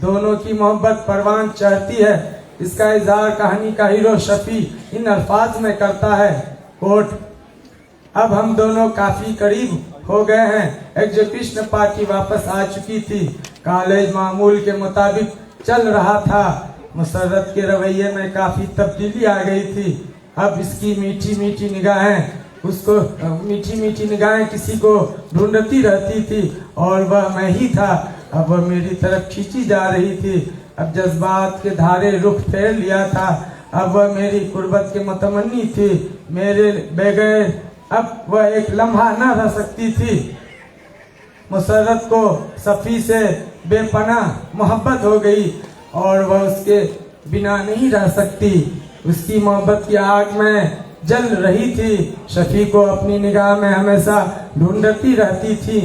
दोनों की मोहब्बत परवान चढ़ती है। इसका इजहार कहानी का हीरो शफी इन अल्फाज में करता है, कोट, अब हम दोनों काफी करीब हो गए हैं। एग्जीक्यूशन पार्टी वापस आ चुकी थी। कॉलेज मामूल के मुताबिक चल रहा था। मुसर्रत के रवैये में काफी तब्दीली आ गई थी। अब इसकी मीठी मीठी निगाहें किसी को ढूंढती रहती थी और वह मैं ही था। अब वह मेरी तरफ खींची जा रही थी। अब जज्बात के धारे रुख फेर लिया था। अब वह मेरी कुर्बत के मुतमन्नी थी। मेरे बगैर अब वह एक लम्हा न रह सकती थी। मुसर्रत को सफ़ी से बेपनाह मोहब्बत हो गई और वह उसके बिना नहीं रह सकती। उसकी मोहब्बत की आग में जल रही थी। शफी को अपनी निगाह में हमेशा ढूंढती रहती थी।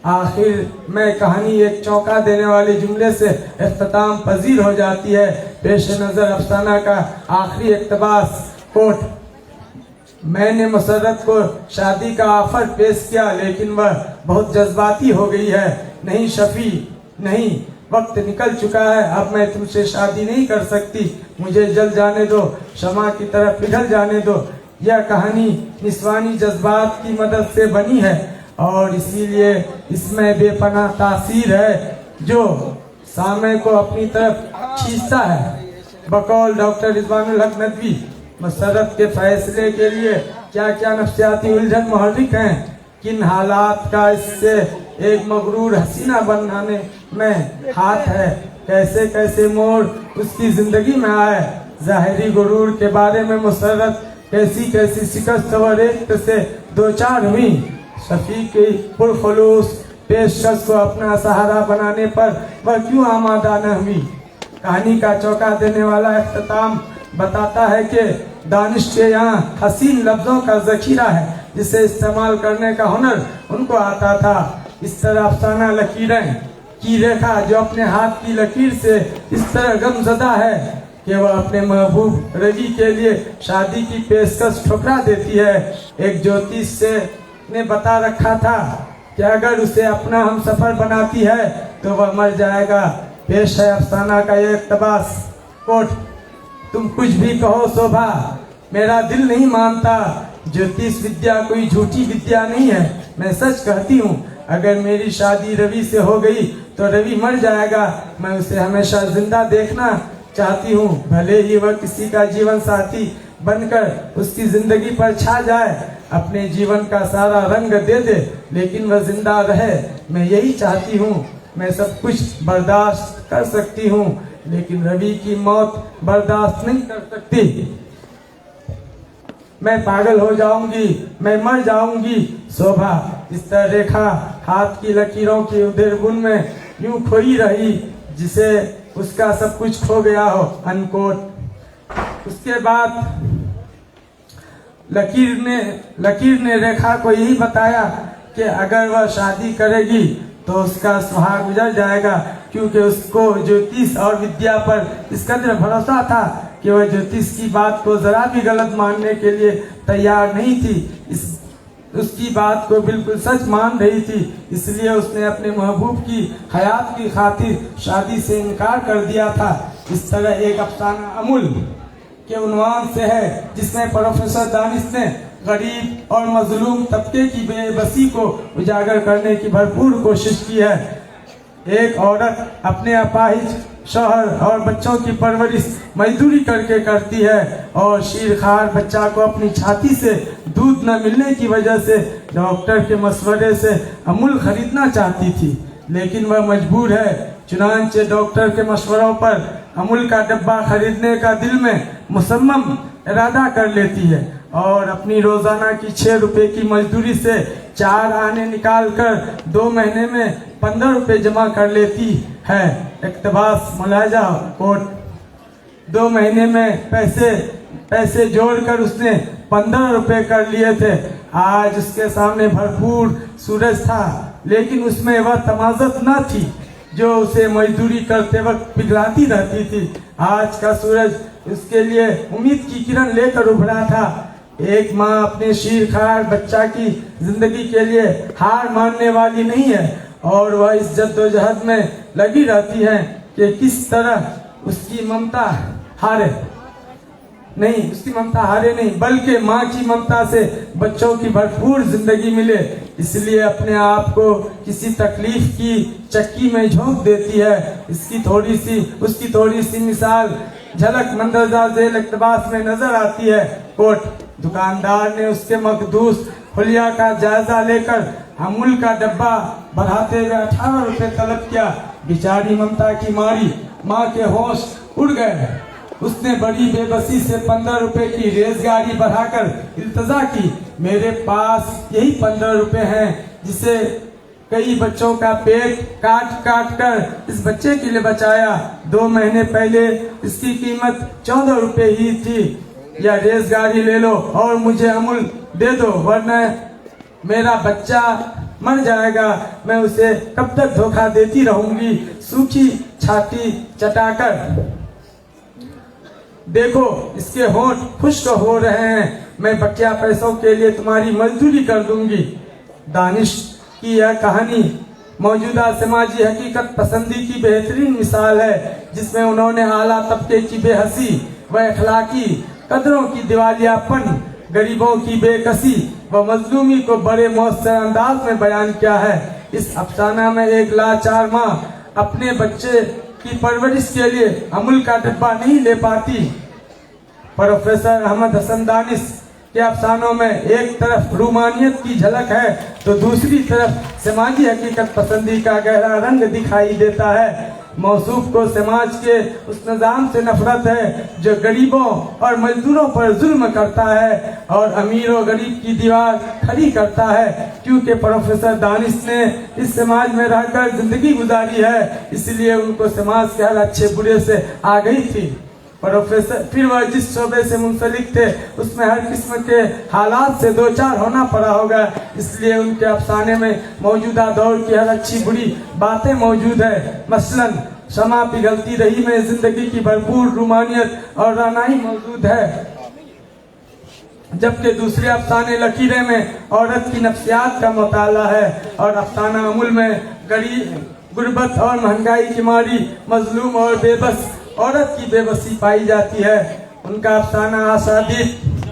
आखिर में कहानी एक चौंका देने वाले जुमले से इख्तिताम पजीर हो जाती है। पेश नजर अफसाना का आखिरी इक़्तिबास, कोट, मैंने मुसर्रत को शादी का ऑफर पेश किया लेकिन वह बहुत जज्बाती हो गई है। नहीं शफी, नहीं, वक्त निकल चुका है। अब मैं तुमसे शादी नहीं कर सकती। मुझे जल जाने दो, शमा की तरफ पिघल जाने दो। यह कहानी निस्वानी जज्बात की मदद से बनी है और इसीलिए इसमें बेपनाह तासीर है जो सामे को अपनी तरफ खींचता है। बकौल डॉक्टर रिजवानुल हक नदवी, मुसर्रत के फैसले के लिए क्या क्या नफ्सियाती उलझन मुहर्रिक हैं, किन हालात का इससे एक मगरूर हसीना बनाने में हाथ है, कैसे कैसे मोड़ उसकी जिंदगी में आए, ज़ाहिरी गुरूर के बारे में मुसर्रत कैसी कैसी शिकस्त व रेत से दो चार हुई। शफी की पुरखुलूस पेशकश को अपना सहारा बनाने पर वह क्यों आमादा न हुई। कहानी का चौंका देने वाला इख्तिताम बताता है कि दानिश के यहाँ हसीन लफ्जों का जखीरा है जिसे इस्तेमाल करने का हुनर उनको आता था। इस तरह अफसाना लकीरें की रेखा जो अपने हाथ की लकीर से इस तरह गमजदा है कि वह अपने महबूब रवि के लिए शादी की पेशकश ठुकरा देती है। एक ज्योतिष से ने बता रखा था कि अगर उसे अपना हम सफर बनाती है तो वह मर जाएगा। पेश है अफसाना का यह इक़्तिबास, कोट, तुम कुछ भी कहो शोभा, मेरा दिल नहीं मानता। ज्योतिष विद्या कोई झूठी विद्या नहीं है। मैं सच कहती हूँ, अगर मेरी शादी रवि से हो गई तो रवि मर जाएगा। मैं उसे हमेशा जिंदा देखना चाहती हूँ, भले ही वह किसी का जीवन साथी बनकर उसकी जिंदगी पर छा जाए, अपने जीवन का सारा रंग दे दे, लेकिन वह जिंदा रहे। मैं यही चाहती हूँ। मैं सब कुछ बर्दाश्त कर सकती हूँ लेकिन रवि की मौत बर्दाश्त नहीं कर सकती। मैं पागल हो जाऊंगी, मैं मर जाऊंगी। शोभा इस तरह रेखा हाथ की लकीरों की उधेड़बुन में यूं खोई रही जिसे उसका सब कुछ खो गया हो, अनकोट। उसके बाद लकीर ने रेखा को यही बताया कि अगर वह शादी करेगी तो उसका सुहाग गुजर जाएगा, क्योंकि उसको ज्योतिष और विद्या पर इस कदर भरोसा था कि वह ज्योतिष की बात को जरा भी गलत मानने के लिए तैयार नहीं थी। उसकी बात को बिल्कुल सच मान रही थी। इसलिए उसने अपने महबूब की हयात की खातिर शादी से इनकार कर दिया था। इस तरह एक अफसाना अमूल के उन्वान से है, जिसमें प्रोफेसर दानिश ने गरीब और मजलूम तबके की बेबसी को उजागर करने की भरपूर कोशिश की है। एक औरत अपने अपाहिज शौहर और बच्चों की परवरिश मजदूरी करके करती है और शीरखार बच्चा को अपनी छाती से दूध न मिलने की वजह से डॉक्टर के मशवरे से अमूल खरीदना चाहती थी, लेकिन वह मजबूर है। चुनांचे डॉक्टर के मशवरों पर अमूल का डब्बा खरीदने का दिल में मुसम्मम इरादा कर लेती है और अपनी रोजाना की 6 रुपए की मजदूरी से 4 आने निकाल कर 2 महीने में 15 रुपए जमा कर लेती है। इक्तबास मुलाजा कोट 2 महीने में पैसे जोड़कर उसने 15 रुपए कर लिए थे। आज उसके सामने भरपूर सूरज था, लेकिन उसमें वह तमाज़त न थी जो उसे मजदूरी करते वक्त पिघलाती रहती थी। आज का सूरज उसके लिए उम्मीद की किरण लेकर उभरा था। एक माँ अपने शीरखार बच्चा की जिंदगी के लिए हार मानने वाली नहीं है और वह इस जद्दोजहद में लगी रहती है कि किस तरह उसकी ममता हारे नहीं, बल्कि माँ की ममता से बच्चों की भरपूर जिंदगी मिले। इसलिए अपने आप को किसी तकलीफ की चक्की में झोंक देती है। उसकी थोड़ी सी मिसाल झलक मंदरजा झेल इक़्तिबास में नजर आती है। कोट दुकानदार ने उसके मखदूस हुलिया का जायजा लेकर अमूल का डब्बा बढ़ाते हुए 18 रुपए तलब किया। बेचारी ममता की मारी माँ के होश उड़ गए। उसने बड़ी बेबसी से 15 रुपए की रेजगाड़ी बढ़ाकर इल्तजा की। मेरे पास यही 15 रुपए हैं, जिसे कई बच्चों का पेट काट कर इस बच्चे के लिए बचाया। 2 महीने पहले इसकी कीमत 14 रुपए ही थी। या रेजगाड़ी ले लो और मुझे अमूल दे दो, वरना मेरा बच्चा मर जाएगा। मैं उसे कब तक धोखा देती रहूंगी। सूखी छाती चटाकर देखो, इसके होंठ खुश्क हो रहे हैं। मैं बकिया पैसों के लिए तुम्हारी मजदूरी कर दूंगी। दानिश की यह कहानी मौजूदा समाजी हकीकत पसंदी की बेहतरीन मिसाल है, जिसमें उन्होंने आला तबके की बेहसी व अखलाकी कदरों की दिवालियापन, गरीबों की बेकसी व मजलूमी को बड़े मौसर अंदाज में बयान किया है। इस अफसाना में एक लाचार माँ अपने बच्चे की परवरिश के लिए अमूल का डब्बा नहीं ले पाती। प्रोफेसर अहमद हसन दानिश के अफसानों में एक तरफ रूमानियत की झलक है तो दूसरी तरफ समाजी हकीकत पसंदी का गहरा रंग दिखाई देता है। मौसूफ को समाज के उस निजाम से नफरत है जो गरीबों और मजदूरों पर जुल्म करता है और अमीर और गरीब की दीवार खड़ी करता है। क्योंकि प्रोफेसर दानिश ने इस समाज में रहकर जिंदगी गुजारी है, इसलिए उनको समाज के हर अच्छे बुरे से आ गई थी। प्रोफेसर फिर वह जिस शोबे से मुंसलिक थे उसमें हर किस्म के हालात से दो चार होना पड़ा होगा, इसलिए उनके अफसाने में मौजूदा दौर की हर अच्छी बुरी बातें मौजूद है। मसलन शमा पिघलती रही में जिंदगी की भरपूर रूमानियत और रानाई मौजूद है, जबकि दूसरे अफसाने लकीरें में औरत की नफ्सियात का मुताला है और अफसाना अमूल में गरीब गुर्बत और महंगाई की मारी मजलूम और बेबस औरत की बेबसी पाई जाती है। उनका अफसाना आसादीद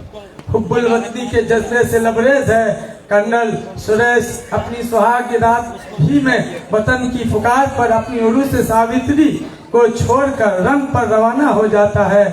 हुब्बुल वतनी के जज्बे से लबरेज है। कर्नल सुरेश अपनी सुहाग की रात ही में वतन की पुकार पर अपनी उरूस सावित्री को छोड़कर रंग पर रवाना हो जाता है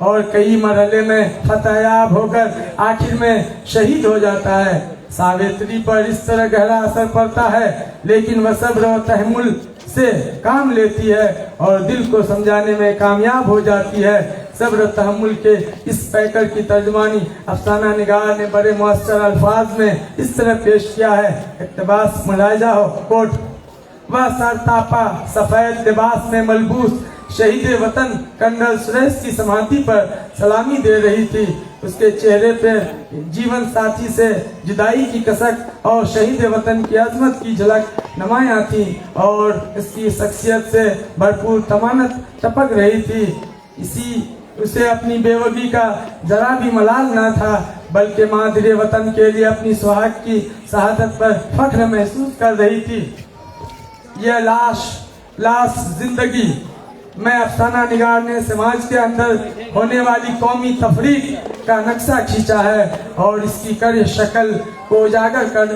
और कई मरहले में फतेहयाब होकर आखिर में शहीद हो जाता है। सावित्री पर इस तरह गहरा असर पड़ता है, लेकिन वह सब्र और तहम्मुल से काम लेती है और दिल को समझाने में कामयाब हो जाती है। सब्र तहम्मुल के इस पैकर की तर्जमानी अफसाना निगार ने बड़े मुअस्सर अल्फाज में इस तरह पेश किया है। इक़्तिबास मुलाहिजा हो। कोट वह सरतापा सफेद लिबास में मलबूस शहीद वतन कर्नल सुरेश की समाधि पर सलामी दे रही थी। उसके चेहरे पर जीवन साथी से जुदाई की कसक और शहीद वतन की अजमत की झलक नुमायां थी और इसकी शख्सियत से भरपूर तमानत टपक रही थी। उसे अपनी बेवगी का जरा भी मलाल न था, बल्कि मादरे वतन के लिए अपनी सुहाग की शहादत पर फख्र महसूस कर रही थी। यह लाश जिंदगी मैं अफसाना निगार ने समाज के अंदर होने वाली कौमी तफरीक का नक्शा खींचा है और इसकी कड़ी शक्ल को उजागर कर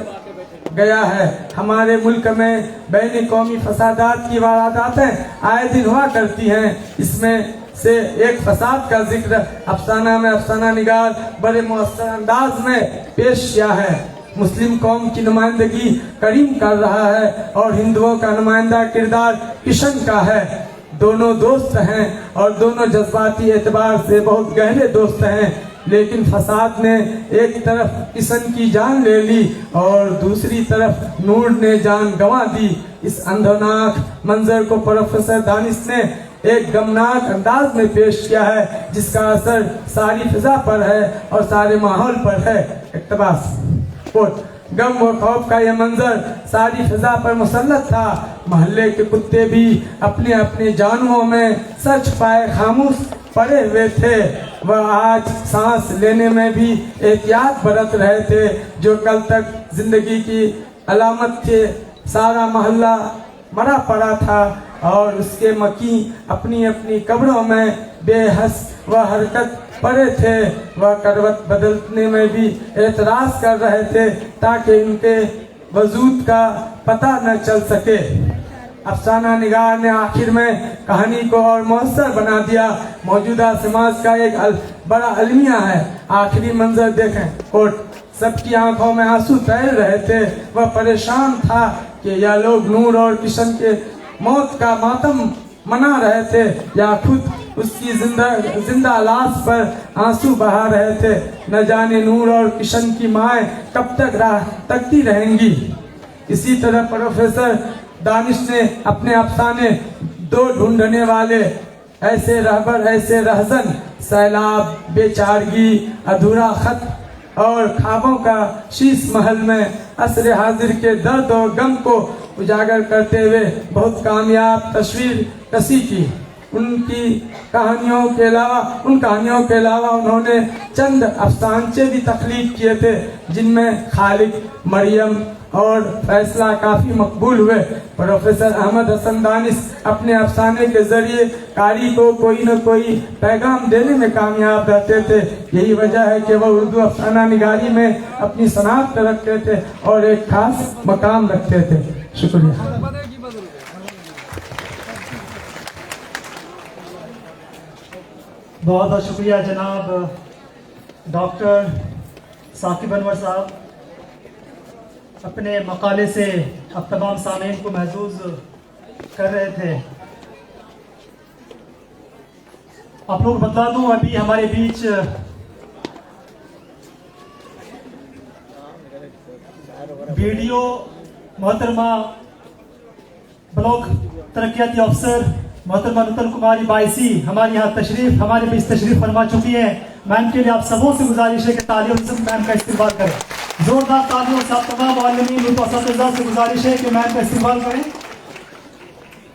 गया है। हमारे मुल्क में बैन कौमी फसादात की वारदातें आए दिन हुआ करती हैं। इसमें से एक फसाद का जिक्र अफसाना में अफसाना निगार बड़े मुअस्सर अंदाज में पेश किया है। मुस्लिम कौम की नुमाइंदगी करीम कर रहा है और हिंदुओं का नुमाइंदा किरदार किशन का है। दोनों दोस्त हैं और दोनों जज्बाती एतबार से बहुत गहरे दोस्त हैं, लेकिन फसाद ने एक तरफ किशन की जान ले ली और दूसरी तरफ नूर ने जान गंवा दी। इस अंधोनाक मंजर को प्रोफेसर दानिश ने एक गमनाक अंदाज में पेश किया है, जिसका असर सारी फिजा पर है और सारे माहौल पर है। इक़्तिबास कोट, गम व खौफ का यह मंजर सारी फिजा पर मुसल्लत था। मोहल्ले के कुत्ते भी अपने अपने जानवरों में सच पाए खामोश पड़े हुए थे। वह आज सांस लेने में भी एहतियात बरत रहे थे, जो कल तक जिंदगी की अलामत थे। सारा मोहल्ला मरा पड़ा था और उसके मकी अपनी अपनी कब्रों में बेहस व हरकत पड़े थे। वह करवट बदलने में भी एतराज कर रहे थे ताकि इनके वजूद का पता न चल सके। अफसाना निगार ने आखिर में कहानी को और मौसर बना दिया। मौजूदा समाज का एक बड़ा अलमिया है। आखिरी मंजर देखें। कोट, सबकी आंखों में आंसू तैर रहे थे। वह परेशान था कि यह लोग नूर और किशन के मौत का मातम मना रहे थे या खुद उसकी जिंदा लाश पर आंसू बहा रहे थे। न जाने नूर और किशन की माएं कब तक राह तकती रहेंगी। इसी तरह प्रोफेसर दानिश ने अपने अफसाने दो ढूंढने वाले, ऐसे रहबर ऐसे रहजन, सैलाब, बेचारगी, अधूरा खत और ख्वाबों का शीश महल में असर हाजिर के दर्द और गम को उजागर करते हुए बहुत कामयाब तस्वीर कसी की। उन कहानियों के अलावा उन्होंने चंद अफसानचे भी तख्लीक किए थे, जिनमें खालिक, मरियम और फैसला काफी मकबूल हुए। प्रोफेसर अहमद हसन दानिश अपने अफसाने के जरिए कारी को कोई न कोई पैगाम देने में कामयाब रहते थे। यही वजह है कि वह उर्दू अफसाना निगारी में अपनी शनाख्त रखते थे और एक खास मकाम रखते थे। शुक्रिया। बहुत बहुत शुक्रिया जनाब डॉक्टर साकिब अनवर साहब। अपने मकाले से अब तमाम सामीन को महसूस कर रहे थे। आप लोग बता दूं, अभी हमारे बीच वीडियो मोहतरमा ब्लॉक तरक्याती अफसर मोहतरमा नूतन कुमारी बाइसी हमारे यहाँ हमारे बीच तशरीफ फरमा चुकी है। मैम के लिए आप सबों से गुजारिश है कि तालियों से मैम का इस्तेमाल करें। जोरदार तालियों से आप तमाम मालिमीन से गुजारिश है कि मैम का इस्तेमाल करें।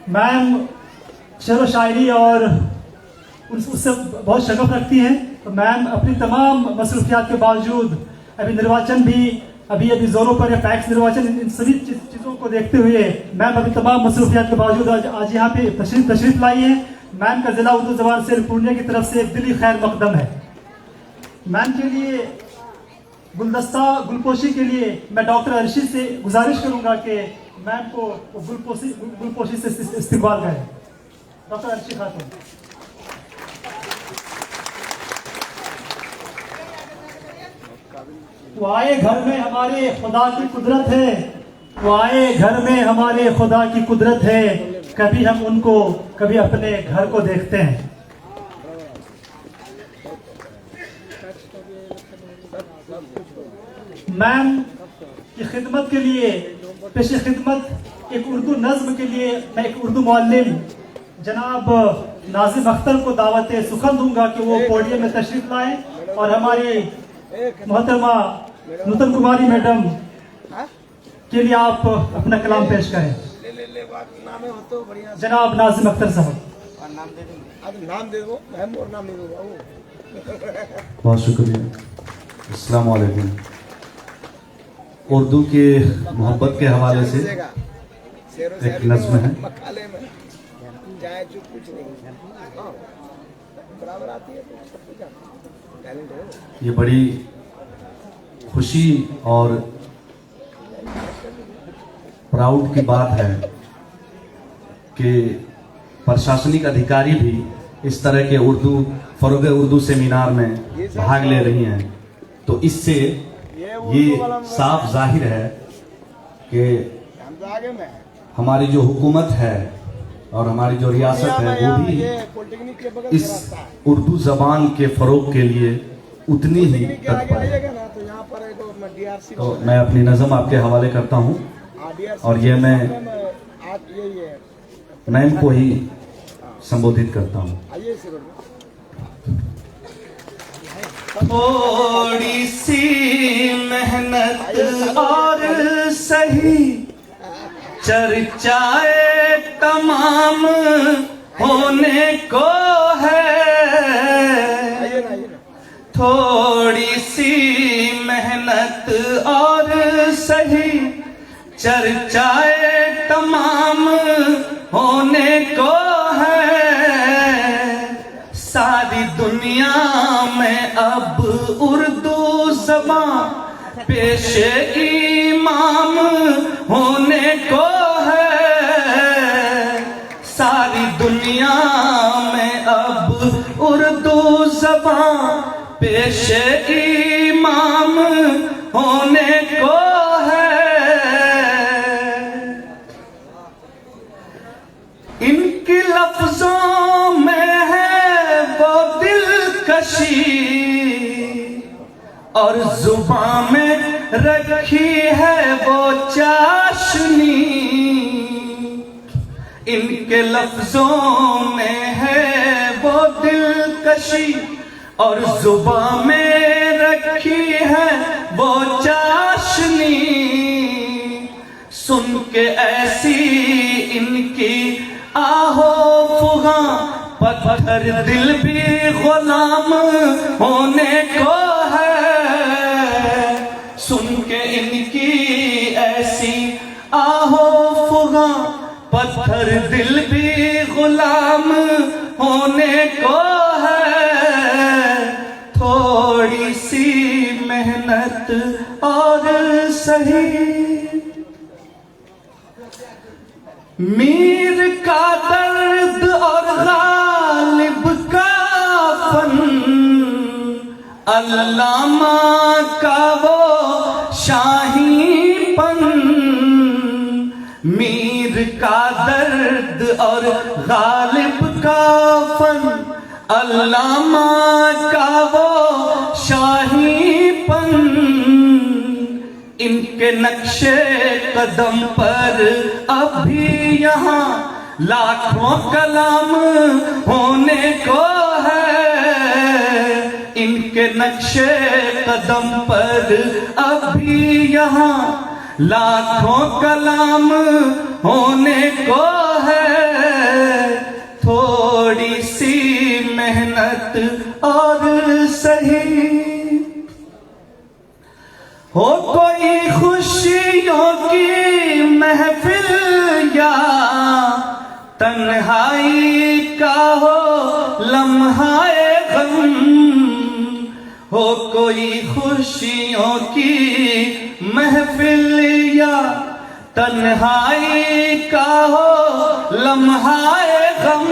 मैम शेर व शायरी और उससे बहुत शगफ रखती हैं। तो मैम अपनी तमाम मसरूफियात के बावजूद अभी निर्वाचन भी अभी जोरों पर है, पैक्स निर्वाचन, इन सभी चीज़ों को देखते हुए मैम अभी तमाम मसरूफियात के बावजूद आज यहाँ पे तशरीफ लाई है। मैम का जिला उर्दू ज़बान से पूर्णिया की तरफ से एक दिली खैर मकदम है। मैम के लिए गुलपोशी के लिए मैं डॉक्टर अर्शी से गुजारिश करूंगा कि मैम को गुलपोशी से इस्तेमाल करें। डॉक्टर अर्शी खातून। वो आए घर में हमारे खुदा की कुदरत है, वो आए घर में हमारे खुदा की कुदरत है, कभी हम उनको कभी अपने घर को देखते हैं। मैम की खिदमत के लिए पेशे खिदमत एक उर्दू नज्म के लिए मैं एक उर्दू मुअल्लिम जनाब नाजिम अख्तर को दावत सुखन दूंगा कि वो पोडियम में तशरीफ लाएं और हमारी मोहतरमा नूतन कुमारी मैडम के लिए आप अपना कलाम पेश करें। जनाब नाजिम अख्तर साहब। बहुत शुक्रिया। अस्सलाम वालेकुम। उर्दू के मोहब्बत के हवाले से एक नज्म है। जाए जो कुछ नहीं, हाँ बराबर आती है तो सब कुछ आता है, टैलेंट है। ये बड़ी खुशी और प्राउड की बात है कि प्रशासनिक अधिकारी भी इस तरह के फरोग उर्दू सेमिनार में भाग ले रही हैं। तो इससे ये साफ जाहिर है कि हमारी जो हुकूमत है और हमारी जो रियासत है वो भी इस उर्दू जबान के फरोग के लिए उतनी ही तत्पर है। तो मैं अपनी नज़म आपके हवाले करता हूँ और ये मैं मैम को ही संबोधित करता हूँ। थोड़ी सी मेहनत और सही चर्चाए तमाम होने को है। थोड़ी सी मेहनत और सही चर्चाए तमाम होने को है। सारी दुनिया में अब उर्दू ज़बान पेशे इमाम होने को है। सारी दुनिया में अब उर्दू ज़बान पेशे इमाम होने को है। इनकी लफ्जों में है वो दिलकशी और जुबान में रखी है वो चाशनी। इनके लफ्जों में है वो दिलकशी और जुबान में रखी है वो चाशनी। सुन के ऐसी इनकी आहो फुगा पत्थर दिल भी गुलाम होने को है। सुन के इनकी ऐसी आहो फुगा पत्थर दिल भी गुलाम होने को है। थोड़ी सी मेहनत और सही मीर का दर्द और गालिब का फन अल्लामा का वो शाहीपन। मीर का दर्द और गालिब का फन अल्लामा का वो शाहीपन। इनके नक्शे कदम पर अभी यहाँ लाखों कलाम होने को है। इनके नक्शे कदम पर अभी यहाँ लाखों कलाम होने को है। थोड़ी सी मेहनत और सही हो कोई खुशियों की महफिल या तन्हाई का हो लम्हाए गम। हो कोई खुशियों की महफिल या तन्हाई का हो लम्हाए गम।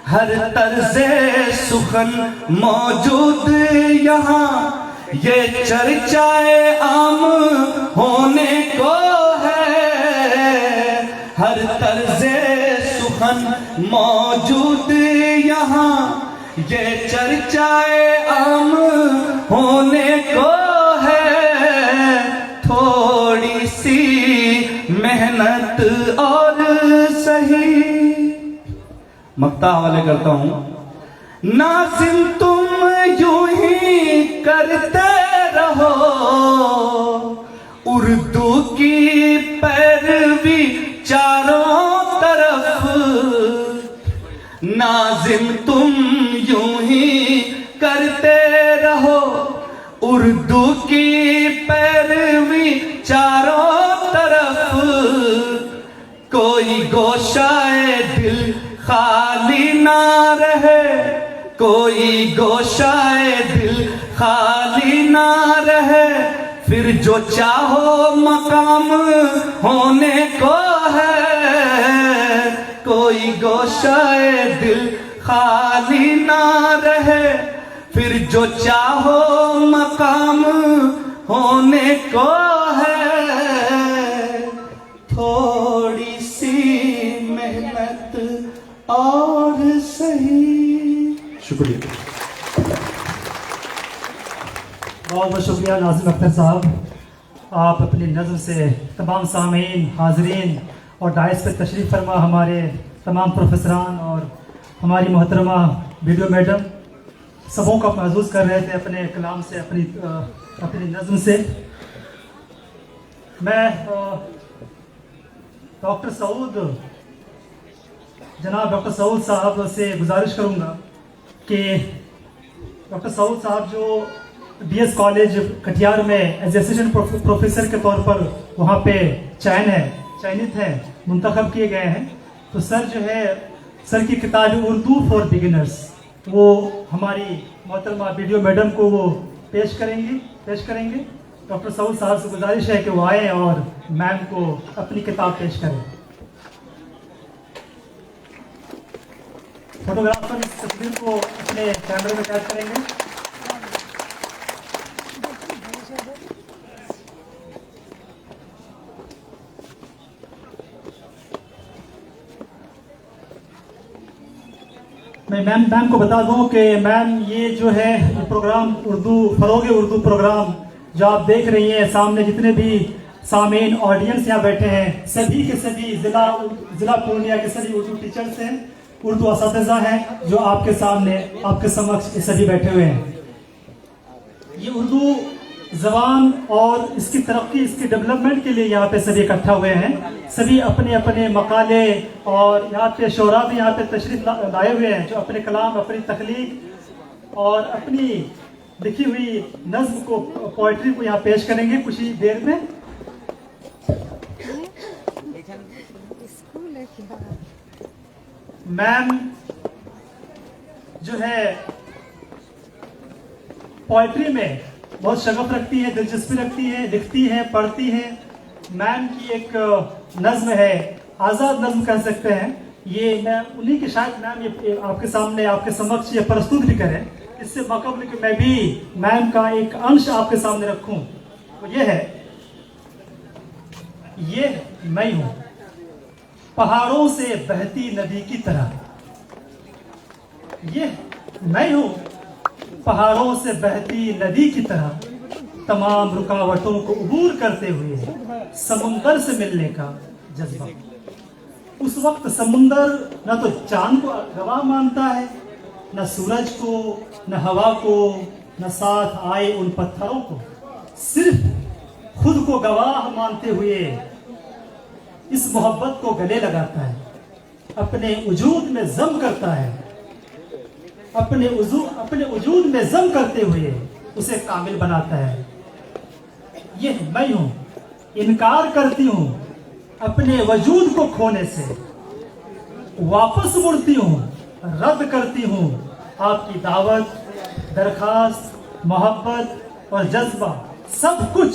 हर तर्ज़े सुखन मौजूद यहाँ ये चर्चाए आम होने को है। हर तर्ज़े सुखन मौजूद यहाँ ये चर्चाए आम होने को है। थोड़ी सी मेहनत और सही मक्ता हवाले करता हूँ। नाज़िम तुम यूं ही करते रहो उर्दू की पैरवी चारों तरफ। नाज़िम तुम यूं ही करते रहो उर्दू की पैरवी चारों तरफ। कोई कोई गोशाए दिल खाली ना रहे, कोई गोशाए दिल खाली ना रहे, फिर जो चाहो मकाम होने को है, कोई गोशाए दिल खाली ना रहे, फिर जो चाहो मकाम होने को है, थोड़ी सी मेहनत और सही। शुक्रिया। बहुत बहुत शुक्रिया नाज़िम अख्तर साहब, आप अपनी नज़्म से तमाम सामीन, हाजरीन और डायस पर तशरीफ़ फरमा हमारे तमाम प्रोफेसरान और हमारी मोहतरमा वीडियो मैडम सबों को महसूस कर रहे थे अपने कलाम से, अपनी नज़्म से। मैं जनाब डॉक्टर सऊद साहब से गुजारिश करूँगा कि डॉक्टर सऊद साहब जो BS कॉलेज कटिहार में एज असिस्टेंट प्रोफेसर के तौर पर वहाँ पे चयनित हैं, मुंतखब किए गए हैं, तो सर की किताब उर्दू फॉर बिगिनर्स वो हमारी मोहतरमा वीडियो मैडम को वो पेश करेंगे। डॉक्टर सऊद साहब से गुजारिश है कि वो आए और मैम को अपनी किताब पेश करें। फोटोग्राफर इस तस्वीर को अपने कैमरे में कैद करेंगे। मैं मैम को बता दूं कि मैम ये जो है प्रोग्राम फरोगे उर्दू प्रोग्राम जो आप देख रही हैं, सामने जितने भी सामीन ऑडियंस यहाँ बैठे हैं, सभी के सभी जिला पूर्णिया के सभी उर्दू टीचर्स हैं, उर्दू असातिज़ा हैं जो आपके सामने आपके समक्ष ये सभी बैठे हुए हैं। ये उर्दू ज़बान और इसकी तरक्की, इसके डेवलपमेंट के लिए यहाँ पे सभी इकट्ठा हुए हैं। सभी अपने अपने मकाले और यहाँ पे शोरा भी यहाँ पे तशरीफ लाए हुए हैं जो अपने कलाम, अपनी तख्लीक और अपनी लिखी हुई नज्म को, पोइट्री को यहाँ पेश करेंगे कुछ ही देर में। मैम जो है पोइट्री में बहुत शगफ रखती है, दिलचस्पी रखती है, लिखती है, पढ़ती है। मैम की एक नज्म है, आज़ाद नज्म कह सकते हैं, ये मैं उन्हीं के शायद मैम ये आपके सामने आपके समक्ष ये प्रस्तुत भी करें। इससे मकबल कि मैं भी मैम का एक अंश आपके सामने रखूं, वो ये है, ये मैं हूं पहाड़ों से बहती नदी की तरह, ये मैं हूं पहाड़ों से बहती नदी की तरह, तमाम रुकावटों को उबूर करते हुए समुंदर से मिलने का जज्बा। उस वक्त समुंदर न तो चांद को गवाह मानता है, न सूरज को, न हवा को, न साथ आए उन पत्थरों को, सिर्फ खुद को गवाह मानते हुए इस मोहब्बत को गले लगाता है, अपने वजूद में जम करता है, अपने वजूद में जम करते हुए उसे कामिल बनाता है। ये मैं हूं, इनकार करती हूं अपने वजूद को खोने से, वापस मुड़ती हूं, रद्द करती हूं आपकी दावत, दरखास्त, मोहब्बत और जज्बा, सब कुछ